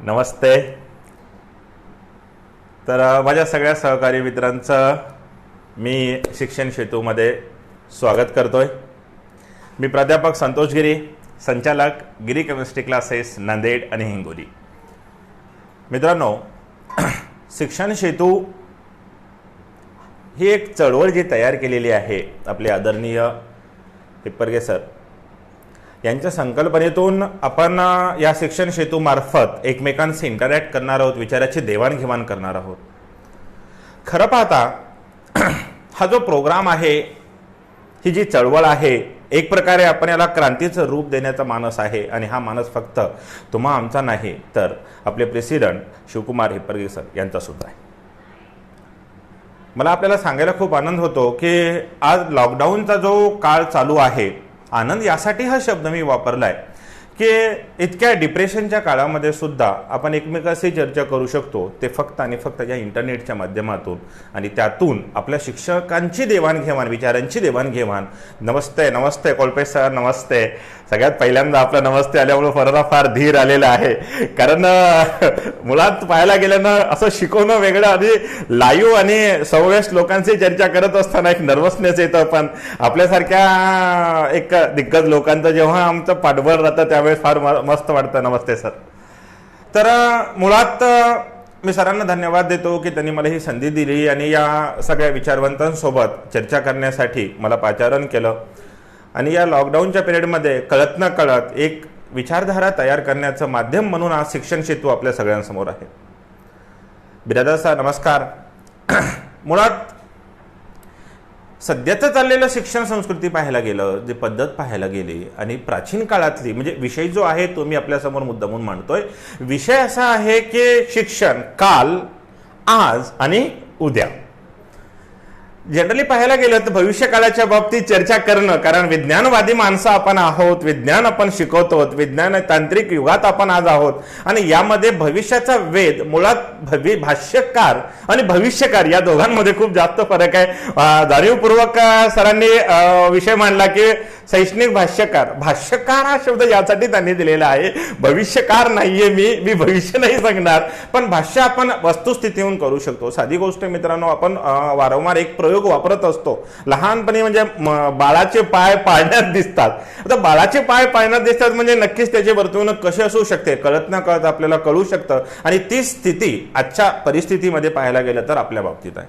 नमस्ते. तर माझ्या सगळ्या सहकारी मित्रांचं मी शिक्षण सेतूमध्ये स्वागत करतोय. मी प्राध्यापक संतोष गिरी, संचालक गिरी केमिस्ट्री क्लासेस नांदेड आणि हिंगोली. मित्रांनो, शिक्षण सेतू ही एक चळवळ जी तयार केलेली आहे आपले आदरणीय हिप्परगे सर यांच्या संकल्पनेतून आपण या शिक्षण सेतू मार्फत एकमेकांशी इंटरॅक्ट करणार आहोत, विचाराची देवाणघेवाण करणार आहोत. खरं पाहता हा जो प्रोग्राम आहे, ही जी चळवळ आहे, एक प्रकारे आपण याला क्रांतीचं रूप देण्याचा मानस आहे. आणि हा मानस फक्त तुम्हा आमचा नाही, तर आपले प्रेसिडेंट शिवकुमार हिप्परगे सर यांचा सुद्धा आहे. मला आपल्याला सांगायला खूप आनंद होतो की आज लॉकडाऊनचा जो काळ चालू आहे, आनंद यासाठी हा शब्द मी वापरलाय की इतक्या डिप्रेशनच्या काळामध्ये सुद्धा आपण एकमेकाशी चर्चा करू शकतो, ते फक्त आणि फक्त या इंटरनेटच्या माध्यमातून. आणि त्यातून आपल्या शिक्षकांची देवाणघेवाण, विचारांची देवाणघेवाण. नमस्ते नमस्ते कोळपे सर, नमस्ते. सगळ्यात पहिल्यांदा आपला नमस्ते आल्यामुळे फार धीर आलेला आहे. कारण मुळात पाहायला गेलं ना, असं शिकवणं वेगळं आणि लाईव्ह आणि सव्वेश लोकांशी चर्चा करत असताना एक नर्वसनेस येतं. पण आपल्यासारख्या एक दिग्गज लोकांचं जेव्हा आमचं पाठबळ राहतं त्यावेळेस फार मस्त वाटतं. नमस्ते सर. तर मुळात मी सरांना धन्यवाद देतो की त्यांनी मला ही संधी दिली आणि या सगळ्या विचारवंतांसोबत चर्चा करण्यासाठी मला पाचारण केलं. आणि या लॉकडाऊनच्या पिरियडमध्ये कळत न कळत एक विचारधारा तयार करण्याचं माध्यम म्हणून आज शिक्षण सेतू आपल्या सगळ्यांसमोर आहे. बिरादर सर नमस्कार. मुळात सध्याचं चाललेलं शिक्षण संस्कृती पाहायला गेलं, जी पद्धत पाहायला गेली आणि प्राचीन काळातली, म्हणजे विषय जो आहे तो मी आपल्यासमोर मुद्दामून मांडतोय. विषय असा आहे की शिक्षण काल, आज आणि उद्या. जनरली पाहायला गेलं तर भविष्य काळाच्या बाबतीत चर्चा करणं, कारण विज्ञानवादी माणसं आपण आहोत, विज्ञान आपण शिकवतो, विज्ञान तांत्रिक युगात आपण आज आहोत. आणि यामध्ये भविष्याचा वेध, मुळात भाष्यकार आणि भविष्यकार या दोघांमध्ये खूप जास्त फरक आहे. जाणीवपूर्वक सरांनी विषय मांडला की शैक्षणिक भाष्यकार. भाष्यकार हा शब्द यासाठी त्यांनी दिलेला आहे, भविष्यकार नाहीये. मी भविष्य नाही सांगणार, पण भाष्य आपण वस्तुस्थितीहून करू शकतो. साधी गोष्ट मित्रांनो, आपण वारंवार एक प्रयोग वापरत असतो. लहानपणी म्हणजे बाळाचे पाय पाळण्यात दिसतात. आता बाळाचे पाय पाळण्यात दिसतात म्हणजे नक्कीच त्याची वर्तवणूक कशी असू शकते, कळत ना कळत आपल्याला कळू शकतं. आणि ती स्थिती आजच्या परिस्थितीमध्ये पाहायला गेलं तर आपल्या बाबतीत आहे.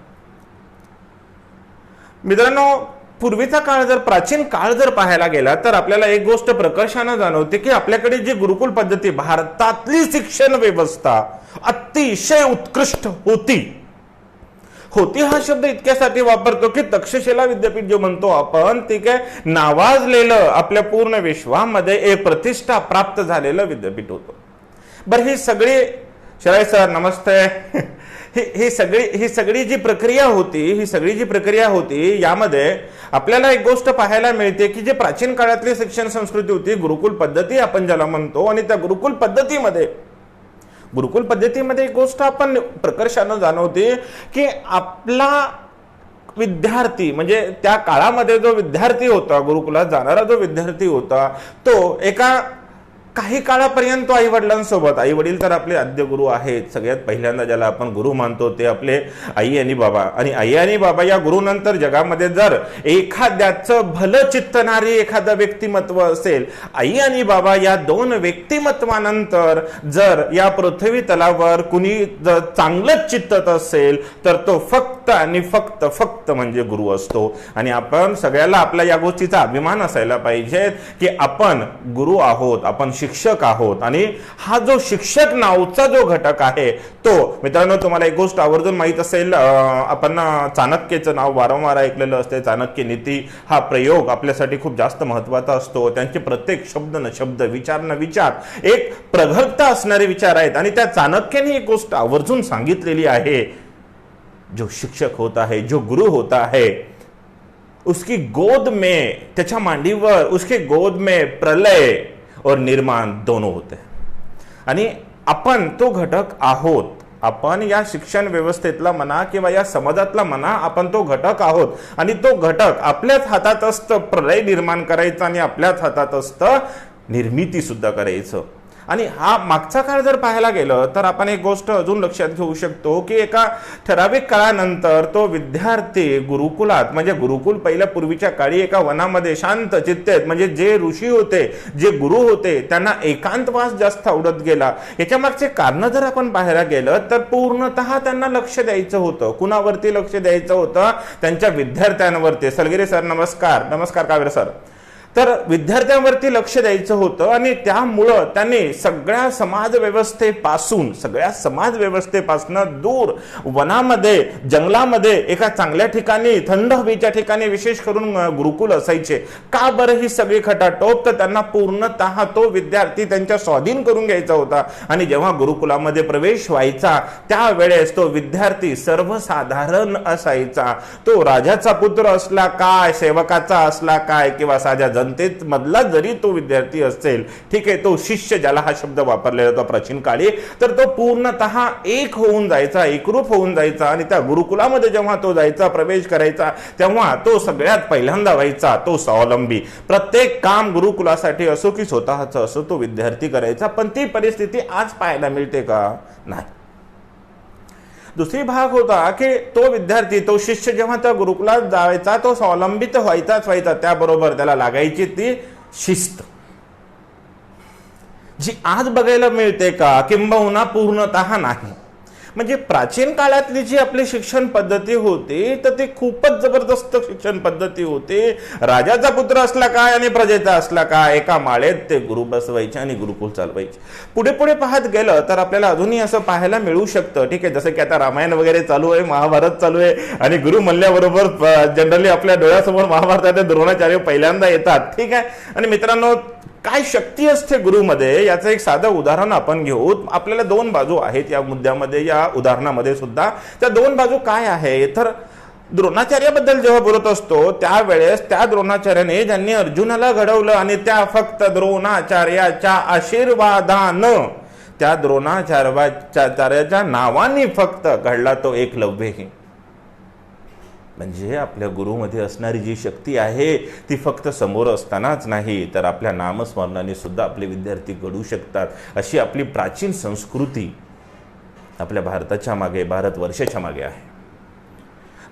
मित्रांनो, पूर्वीचा काळ जर, प्राचीन काळ जर पाहायला गेला तर आपल्याला एक गोष्ट प्रकर्षानं जाणवते की आपल्याकडे जी गुरुकुल पद्धती, भारतातली शिक्षण व्यवस्था अतिशय उत्कृष्ट होती. हा शब्द इतक्यासाठी वापरतो की तक्षशिला विद्यापीठ जो म्हणतो आपण, ते काय नावाजलेलं, आपल्या पूर्ण विश्वामध्ये एक प्रतिष्ठा प्राप्त झालेलं विद्यापीठ होतं. बरं, ही सगळी शराय सर नमस्ते. ही सगळी जी प्रक्रिया होती यामध्ये आपल्याला एक गोष्ट पाहायला मिळते की जे प्राचीन काळातली शिक्षण संस्कृती होती, गुरुकुल पद्धती आपण ज्याला म्हणतो, आणि त्या गुरुकुल पद्धतीमध्ये एक गोष्ट आपण प्रकर्षानं जाणवते की आपला विद्यार्थी, म्हणजे त्या काळामध्ये जो विद्यार्थी होता, गुरुकुलात जाणारा जो विद्यार्थी होता, तो एका काही काळापर्यंत आई वडिलांसोबत, आई वडील तर आपले आद्य गुरु आहेत. सगळ्यात पहिल्यांदा ज्याला आपण गुरु मानतो ते आपले आई आणि बाबा. आणि आई आणि बाबा या गुरुनंतर जगामध्ये जर एखाद्याचं भलं चित्तणारी एखादं व्यक्तिमत्व असेल, आई आणि बाबा या दोन व्यक्तिमत्वानंतर जर या पृथ्वी तलावर कुणी जर चांगलंच चित्तत असेल तर तो फक्त आणि फक्त म्हणजे गुरु असतो. आणि आपण सगळ्याला आपल्या या गोष्टीचा अभिमान असायला पाहिजे की आपण गुरु आहोत, आपण शिक्षक आहोत. आणि हा जो शिक्षक नावचा जो घटक आहे तो, मित्रांनो तुम्हाला एक गोष्ट आवर्जून माहित असेल, आपण चाणक्यचं नाव वारंवार ऐकलेलं असते. चाणक्य नीती हा प्रयोग आपल्यासाठी खूप जास्त महत्वाचा असतो. त्यांचे प्रत्येक शब्द न शब्द, विचार न विचार एक प्रगल्भता असणारे विचार आहेत. आणि त्या चाणक्याने एक गोष्ट आवर्जून सांगितलेली आहे, जो शिक्षक होता है, जो गुरु होता है, उसकी गोद में, त्याच्या मांडीवर, उसके गोद में प्रलय और निर्माण दोनों होते हैं. आणि आपण तो घटक आहोत. आपण या शिक्षण व्यवस्थेतला म्हणा किंवा या समाजातला म्हणा, आपण तो घटक आहोत. आणि तो घटक आपल्याच हातात असतं प्रलय निर्माण करायचं आणि आपल्याच हातात असतं निर्मिती सुद्धा करायचं. आणि हा मागचा काळ जर पाहायला गेलं तर आपण एक गोष्ट अजून लक्षात घेऊ शकतो की एका ठराविक काळानंतर तो विद्यार्थी गुरुकुलात, म्हणजे गुरुकुल पहिल्या पूर्वीच्या काळी एका वनामध्ये शांत चित्तेत, म्हणजे जे ऋषी होते, जे गुरु होते, त्यांना एकांतवास जास्त आवडत गेला. याच्या मागचे कारण जर आपण पाहायला गेलं तर पूर्णतः त्यांना लक्ष द्यायचं होतं. कुणावरती लक्ष द्यायचं होतं? त्यांच्या विद्यार्थ्यांवरती. सलगिरे सर नमस्कार. नमस्कार कावेर सर. तर विद्यार्थ्यांवरती लक्ष द्यायचं होतं आणि त्यामुळं त्यांनी सगळ्या समाज व्यवस्थेपासून दूर वनामध्ये, जंगलामध्ये, एका चांगल्या ठिकाणी, थंड हवेच्या ठिकाणी विशेष करून गुरुकुल असायचे. का बरं ही सगळी खटाटोप? तर त्यांना पूर्णतः तो विद्यार्थी त्यांच्या स्वाधीन करून घ्यायचा होता. आणि जेव्हा गुरुकुलामध्ये प्रवेश व्हायचा त्यावेळेस तो विद्यार्थी सर्वसाधारण असायचा. तो राजाचा पुत्र असला काय, सेवकाचा असला काय, किंवा साध्या जनतेत मधला जरी तो विद्यार्थी असेल, ठीक आहे, तो शिष्य, ज्याला हा शब्द वापरलेला होता प्राचीन काळी, तर तो पूर्णतः एक होऊन जायचा, एकरूप होऊन जायचा. आणि त्या गुरुकुलामध्ये जेव्हा तो जायचा, प्रवेश करायचा, तेव्हा तो सगळ्यात पहिल्यांदा व्हायचा तो स्वावलंबी. प्रत्येक काम गुरुकुलासाठी असो की स्वतःचं असो तो विद्यार्थी करायचा. पण ती परिस्थिती आज पाहायला मिळते का? नाही. दुसरी भाग होता की तो विद्यार्थी, तो शिष्य जेव्हा त्या गुरुकुलात जायचा तो स्वावलंबी तर व्हायचा, त्याबरोबर त्याला लागायची ती शिस्त, जी आज बघायला मिळते का? किंबहुना पूर्णतः नाही. म्हणजे प्राचीन काळातली जी आपली शिक्षण पद्धती होती तर ती खूपच जबरदस्त शिक्षण पद्धती होती. राजाचा पुत्र असला काय आणि प्रजेचा असला काय, एका माळेत ते गुरु बसवायचे आणि गुरुकुल चालवायचे. पुढे पुढे पाहत गेलं तर आपल्याला अजूनही असं पाहायला मिळू शकतं, ठीक आहे, जसं की आता रामायण वगैरे चालू आहे, महाभारत चालू आहे, आणि गुरु म्हणल्याबरोबर जनरली आपल्या डोळ्यासमोर महाभारताचे द्रोणाचार्य पहिल्यांदा येतात, ठीक आहे. आणि मित्रांनो, काय शक्ती असते गुरुमध्ये याचं एक साधं उदाहरण आपण घेऊ. आपल्याला दोन बाजू आहेत या मुद्द्यामध्ये, या उदाहरणामध्ये सुद्धा. त्या दोन बाजू काय आहे? तर द्रोणाचार्याबद्दल जेव्हा बोलत असतो त्यावेळेस त्या द्रोणाचार्याने ज्यांनी अर्जुनाला घडवलं आणि त्या फक्त द्रोणाचार्याच्या आशीर्वादानं, त्या द्रोणाचार्याच्या नावाने फक्त घडला तो एकलव्यही. म्हणजे आपल्या गुरुमध्ये असणारी जी शक्ती आहे ती फक्त समोर असतानाच नाही, तर आपल्या नामस्मरणाने सुद्धा आपले विद्यार्थी घडू शकतात. अशी आपली प्राचीन संस्कृती आपल्या भारताच्या मागे, भारतवर्षाच्या मागे आहे.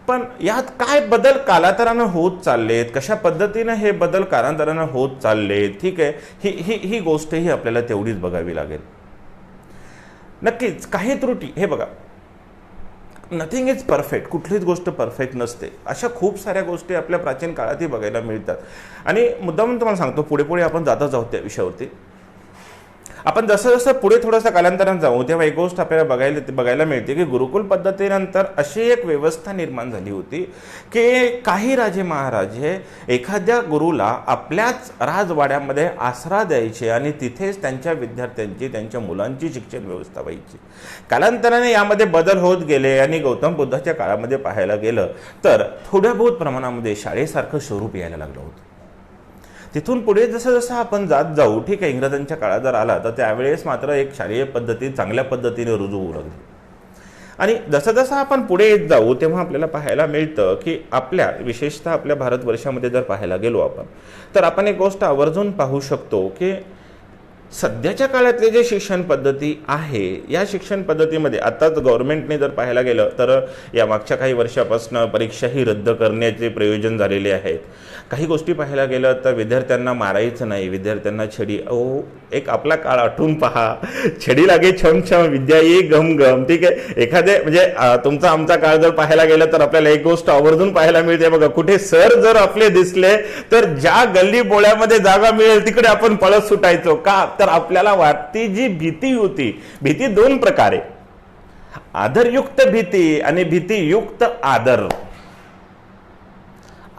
पण यात काय बदल कालांतरानं होत चाललेत, कशा पद्धतीने हे बदल कालांतरानं होत चाललेत, ठीक आहे, ही गोष्टही आपल्याला तेवढीच बघावी लागेल. नक्कीच काही त्रुटी, हे बघा, नथिंग इज परफेक्ट, कुठलीच गोष्ट परफेक्ट नसते. अशा खूप साऱ्या गोष्टी आपल्या प्राचीन काळातही बघायला मिळतात. आणि मुद्दाम तुम्हाला सांगतो, पुढे पुढे आपण जातच आहोत त्या विषयावरती. आपण जसं जसं पुढे थोडंसं कालांतरानं जाऊ तेव्हा एक गोष्ट आपल्याला बघायला मिळते की गुरुकुल पद्धतीनंतर अशी एक व्यवस्था निर्माण झाली होती की काही राजे महाराजे एखाद्या गुरुला आपल्याच राजवाड्यामध्ये आसरा द्यायचे आणि तिथेच त्यांच्या विद्यार्थ्यांची, त्यांच्या मुलांची शिक्षण व्यवस्था व्हायची. कालांतराने यामध्ये बदल होत गेले आणि गौतम बुद्धाच्या काळामध्ये पाहायला गेलं तर थोड्या बहुत प्रमाणामध्ये शाळेसारखं स्वरूप यायला लागलं होतं. तिथून पुढे जसं जसं आपण जात जाऊ, ठीक आहे, इंग्रजांच्या काळात जर आला तर त्यावेळेस मात्र एक शालेय पद्धती चांगल्या पद्धतीने रुजू होऊ लागली. आणि जसं जसं आपण पुढे येत जाऊ तेव्हा आपल्याला पाहायला मिळतं की आपल्या, विशेषतः आपल्या भारतवर्षामध्ये जर पाहायला गेलो आपण, तर आपण एक गोष्ट आवर्जून पाहू शकतो की सध्याच्या काळातले जे शिक्षण पद्धती आहे, या शिक्षण पद्धतीमध्ये आताच गव्हर्नमेंटने जर पाहायला गेलं तर या मागच्या काही वर्षापासून परीक्षाही रद्द करण्याचे प्रयोजन झालेले आहेत. काही गोष्टी पाहायला गेलं तर विद्यार्थ्यांना मारायचं नाही, विद्यार्थ्यांना छडी, एक आपला काळ आठवून पहा, छडी लागे छम छम विद्या ये गम गम, ठीक आहे. एखादे म्हणजे तुमचा आमचा काळ जर पाहायला गेलं तर आपल्याला एक गोष्ट आवर्जून पाहायला मिळते बघा, कुठे सर जर आपले दिसले तर ज्या गल्ली बोळ्यामध्ये जागा मिळेल तिकडे आपण पळत सुटायचो. का? तर आपल्याला वाटती जी भीती होती, भीती दोन प्रकारे, आदरयुक्त भीती आणि भीतीयुक्त आदर.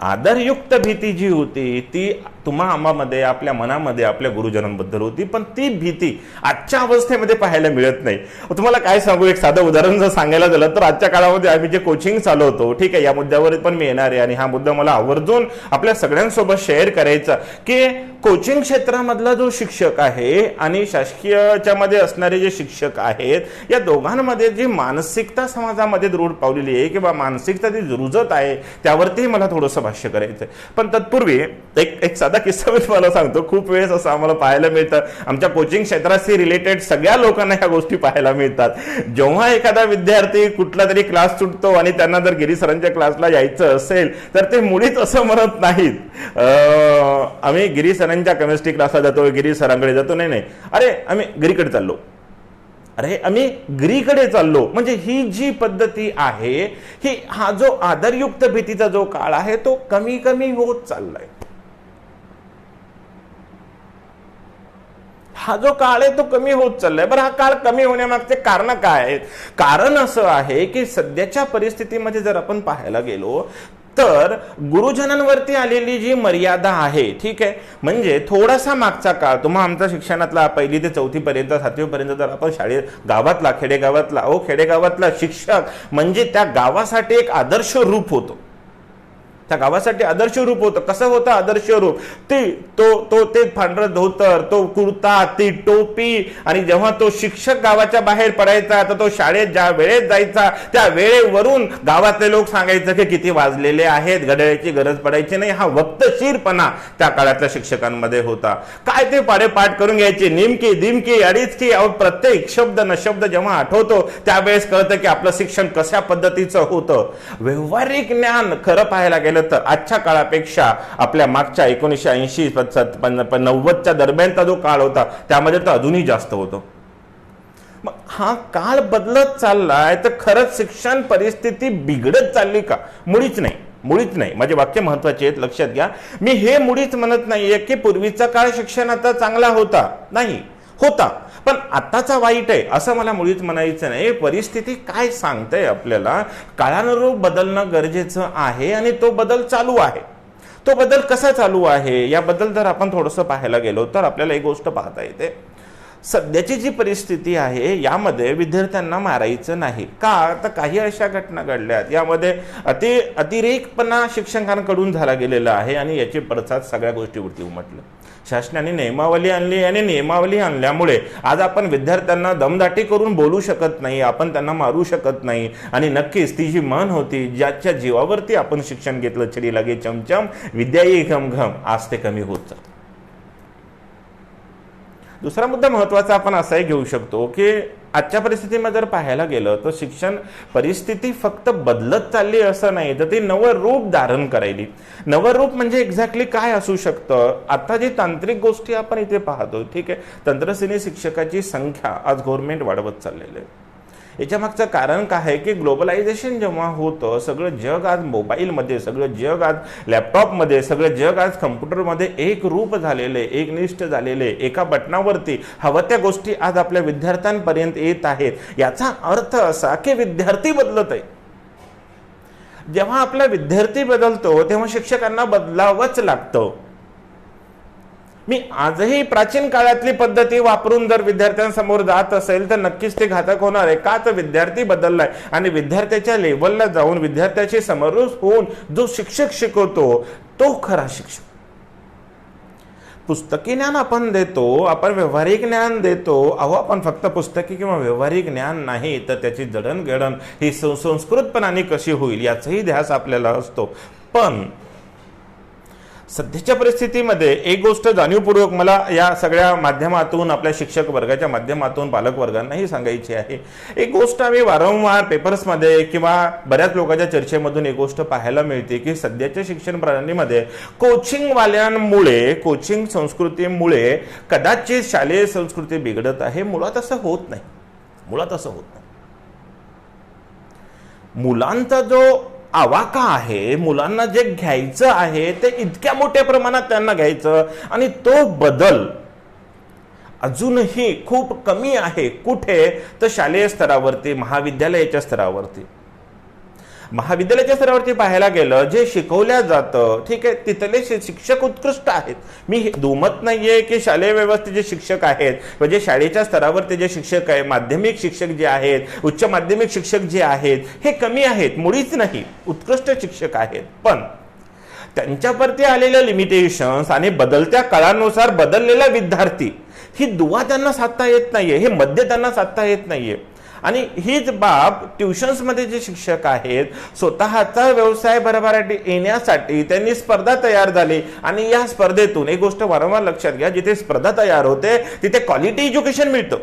आदरयुक्त भीती जी होती ती तुम्हा आम्हामध्ये, आपल्या मनामध्ये आपल्या गुरुजनांबद्दल होती, पण ती भीती आजच्या अवस्थेमध्ये पाहायला मिळत नाही. तुम्हाला काय सांगू, एक साधं उदाहरण जर सांगायला झालं तर आजच्या काळामध्ये आम्ही जे कोचिंग चालवतो, ठीक आहे, या मुद्द्यावर पण मी येणार आहे आणि हा मुद्दा मला आवर्जून आपल्या सगळ्यांसोबत शेअर करायचा की कोचिंग क्षेत्रामधला जो शिक्षक आहे आणि शासकीयच्या मध्ये असणारे जे शिक्षक आहेत, या दोघांमध्ये जी मानसिकता समाजामध्ये दृढ पावलेली आहे किंवा मानसिकता ती रुजत आहे, त्यावरती मला थोडंसं भाष्य करायचं आहे. पण तत्पूर्वी एक साधं साधा किस्सा मी तुम्हाला सांगतो. खूप वेळेस असं आम्हाला पाहायला मिळतं, आमच्या कोचिंग क्षेत्राशी रिलेटेड सगळ्या लोकांना ह्या गोष्टी पाहायला मिळतात. जेव्हा एखादा विद्यार्थी कुठला तरी क्लास सुटतो आणि त्यांना जर गिरी सरांच्या क्लासला यायचं असेल तर ते मुळीच असं म्हणत नाहीत आम्ही गिरी सरांच्या केमिस्ट्री क्लासला जातो, गिरी सरांकडे जातो. नाही, अरे आम्ही गिरीकडे चाललो, अरे आम्ही गिरीकडे चाललो. म्हणजे ही जी पद्धती आहे, ही हा जो आदरयुक्त भीतीचा जो काळ आहे तो कमी कमी होत चाललाय. हा जो काळ आहे तो कमी होत चाललाय. बरं, हा काळ कमी होण्यामागचे कारण काय आहेत? कारण असं आहे की सध्याच्या परिस्थितीमध्ये जर आपण पाहायला गेलो तर गुरुजनांवरती आलेली जी मर्यादा आहे, ठीक आहे, म्हणजे थोडासा मागचा काळ, तुम्हा आमचा शिक्षणातला 1ली ते 4थी पर्यंत 7वी पर्यंत जर आपण शाळेत गावातला खेडेगावातला शिक्षक म्हणजे त्या गावासाठी एक आदर्श रूप होतो. त्या गावासाठी आदर्श रूप होतं. कसं होतं आदर्श रूप? ते पांढरं धोतर, तो कुर्ता, ती टोपी, आणि जेव्हा तो शिक्षक गावाच्या बाहेर पडायचा तर तो शाळेत ज्या वेळेत जायचा त्या वेळेवरून गावातले लोक सांगायचं की किती वाजलेले आहेत, घड्याळाची गरज पडायची नाही. हा वक्तशीरपणा त्या काळातल्या शिक्षकांमध्ये होता. काय ते पाठ करून घ्यायचे, निमकी दिमकी अडीच की. प्रत्येक शब्द न शब्द जेव्हा आठवतो त्यावेळेस कळतं की आपलं शिक्षण कशा पद्धतीचं होतं. व्यावहारिक ज्ञान खरं पाहायला गेलं तर आजच्या काळापेक्षा आपल्या मागच्या 1980-90च्या दरम्यानचा जो काळ होता त्यामध्ये तर अजूनही जास्त होतो. मग हा काळ बदलत चाललाय तर खरंच शिक्षण परिस्थिती बिघडत चालली का? मुळीच नाही. माझे वाक्य महत्वाचे आहेत, लक्षात घ्या. मी हे मुळीच म्हणत नाहीये की पूर्वीचा काळ शिक्षणाचा चांगला होता, नाही होता, पण आताचा वाईट आहे असं मला मुळीच म्हणायचं नाही. परिस्थिती काय सांगते आपल्याला, काळानुरूप बदलणं गरजेचं आहे आणि तो बदल चालू आहे. तो बदल कसा चालू आहे याबद्दल जर आपण थोडंसं पाहायला गेलो तर आपल्याला एक गोष्ट पाहता येते. सध्याची जी परिस्थिती आहे यामध्ये विद्यार्थ्यांना मारायचं नाही का? तर काही अशा घटना घडल्यात यामध्ये अतिरेकपणा शिक्षकांकडून झाला गेलेला आहे आणि याचे पडसाद सगळ्या गोष्टीवरती उमटले. शासनाने नियमावली आणली आणि नियमावली आणल्यामुळे आज आपण विद्यार्थ्यांना दमदाटी करून बोलू शकत नाही, आपण त्यांना मारू शकत नाही. आणि नक्कीच ती जी मन होती, ज्याच्या जीवावरती आपण शिक्षण घेतलं, छडी लागे चमचम विद्या येई घम घम, आज ते कमी होत चालतं. दुसरा मुद्दा महत्वाचा आपण असाही घेऊ शकतो की आजच्या परिस्थितीमध्ये जर पाहायला गेलं तर शिक्षण परिस्थिती फक्त बदलत चालली असं नाही, तर ती नवं रूप धारण करायली. नवं रूप म्हणजे एक्झॅक्टली काय असू शकतं? आता जी तांत्रिक गोष्टी आपण इथे पाहतो, ठीक आहे, तंत्रशिक्षणी शिक्षकाची संख्या आज गव्हर्नमेंट वाढवत चाललेली आहे. याच्या मागचं कारण काय आहे की ग्लोबलायझेशन जेव्हा होतं, सगळं जग आज मोबाईलमध्ये, सगळं जग आज लॅपटॉपमध्ये, सगळं जग आज कम्प्युटरमध्ये एक रूप झालेले, एकनिष्ठ झालेले, एका बटनावरती हवं त्या गोष्टी आज आपल्या विद्यार्थ्यांपर्यंत येत आहेत. याचा अर्थ असा की विद्यार्थी बदलत आहे. जेव्हा आपला विद्यार्थी बदलतो तेव्हा शिक्षकांना बदलावंच लागतं. मी आजही प्राचीन काळातली पद्धती वापरून जर विद्यार्थ्यांसमोर जात असेल तर नक्कीच ते घातक होणार आहे. का? तर विद्यार्थी बदललाय आणि विद्यार्थ्याच्या लेवलला जाऊन विद्यार्थ्याशी समरस होऊन जो शिक्षक शिकवतो तो खरा शिक्षक. पुस्तकी ज्ञान आपण देतो, आपण व्यावहारिक ज्ञान देतो. आपण फक्त पुस्तकी किंवा व्यावहारिक ज्ञान नाही तर त्याची जडणघडण ही सुसंस्कृतपणाने कशी होईल याचाही ध्यास आपल्याला असतो. पण सध्याच्या परिस्थितीमध्ये एक गोष्ट जाणीवपूर्वक मला या सगळ्या माध्यमातून, आपल्या शिक्षक वर्गाच्या माध्यमातून पालक वर्गांनाही सांगायची आहे. एक गोष्ट आम्ही वारंवार पेपर्समध्ये किंवा बऱ्याच लोकांच्या चर्चेमधून एक गोष्ट पाहायला मिळते की सध्याच्या शिक्षण प्रणालीमध्ये कोचिंगवाल्यांमुळे, कोचिंग संस्कृतीमुळे कदाचित शालेय संस्कृती बिघडत आहे. मुळात असं होत नाही. मुलांचा जो आवाका आहे, मुलांना जे घ्यायचं आहे ते इतक्या मोठ्या प्रमाणात त्यांना घ्यायचं आणि तो बदल अजूनही खूप कमी आहे. कुठे? तर शालेय स्तरावरती, महाविद्यालयाच्या स्तरावरती. महाविद्यालयाच्या स्तरावरती पाहायला गेलं जे शिकवल्या जातं, ठीक आहे, तिथले शिक्षक उत्कृष्ट आहेत. मी दुमत नाहीये की शालेय व्यवस्थेचे शिक्षक आहेत म्हणजे शाळेच्या स्तरावरती जे शिक्षक आहे, माध्यमिक शिक्षक जे आहेत, उच्च माध्यमिक शिक्षक जे आहेत हे कमी आहेत, मुळीच नाही, उत्कृष्ट शिक्षक आहेत. पण त्यांच्यावरती आलेल्या लिमिटेशन्स आणि बदलत्या काळानुसार बदललेला विद्यार्थी, ही दुवा त्यांना साधता येत नाहीये, हे मध्य त्यांना साधता येत नाहीये. आणि हीच बाब ट्युशन्समध्ये जे शिक्षक आहेत स्वतःचा व्यवसाय भरभराटी येण्यासाठी त्यांनी स्पर्धा तयार झाली आणि या स्पर्धेतून एक गोष्ट वारंवार लक्षात घ्या, जिथे स्पर्धा तयार होते तिथे क्वालिटी एज्युकेशन मिळतं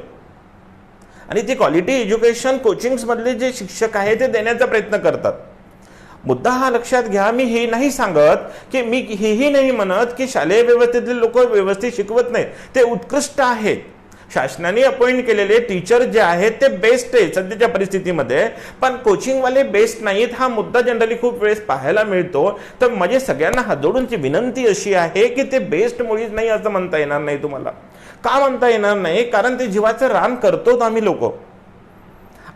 आणि ती क्वालिटी एज्युकेशन कोचिंग्स मधले जे शिक्षक आहेत ते देण्याचा प्रयत्न करतात. मुद्दा हा लक्षात घ्या, मी हे नाही सांगत की मी हेही नाही म्हणत की शालेय व्यवस्थेतले लोक व्यवस्थित शिकवत नाहीत, ते उत्कृष्ट आहेत. शासनाने अपॉइंट केलेले टीचर जे आहेत ते बेस्ट आहे सध्याच्या परिस्थितीमध्ये, पण कोचिंगवाले बेस्ट नाहीत हा मुद्दा जनरली खूप वेळेस पाहायला मिळतो. तर माझी सगळ्यांना हात जोडूनची विनंती अशी आहे की ते बेस्ट मुळीच नाही असं म्हणता येणार नाही. तुम्हाला का म्हणता येणार नाही? कारण ते जीवाचं रान करतो आम्ही लोक.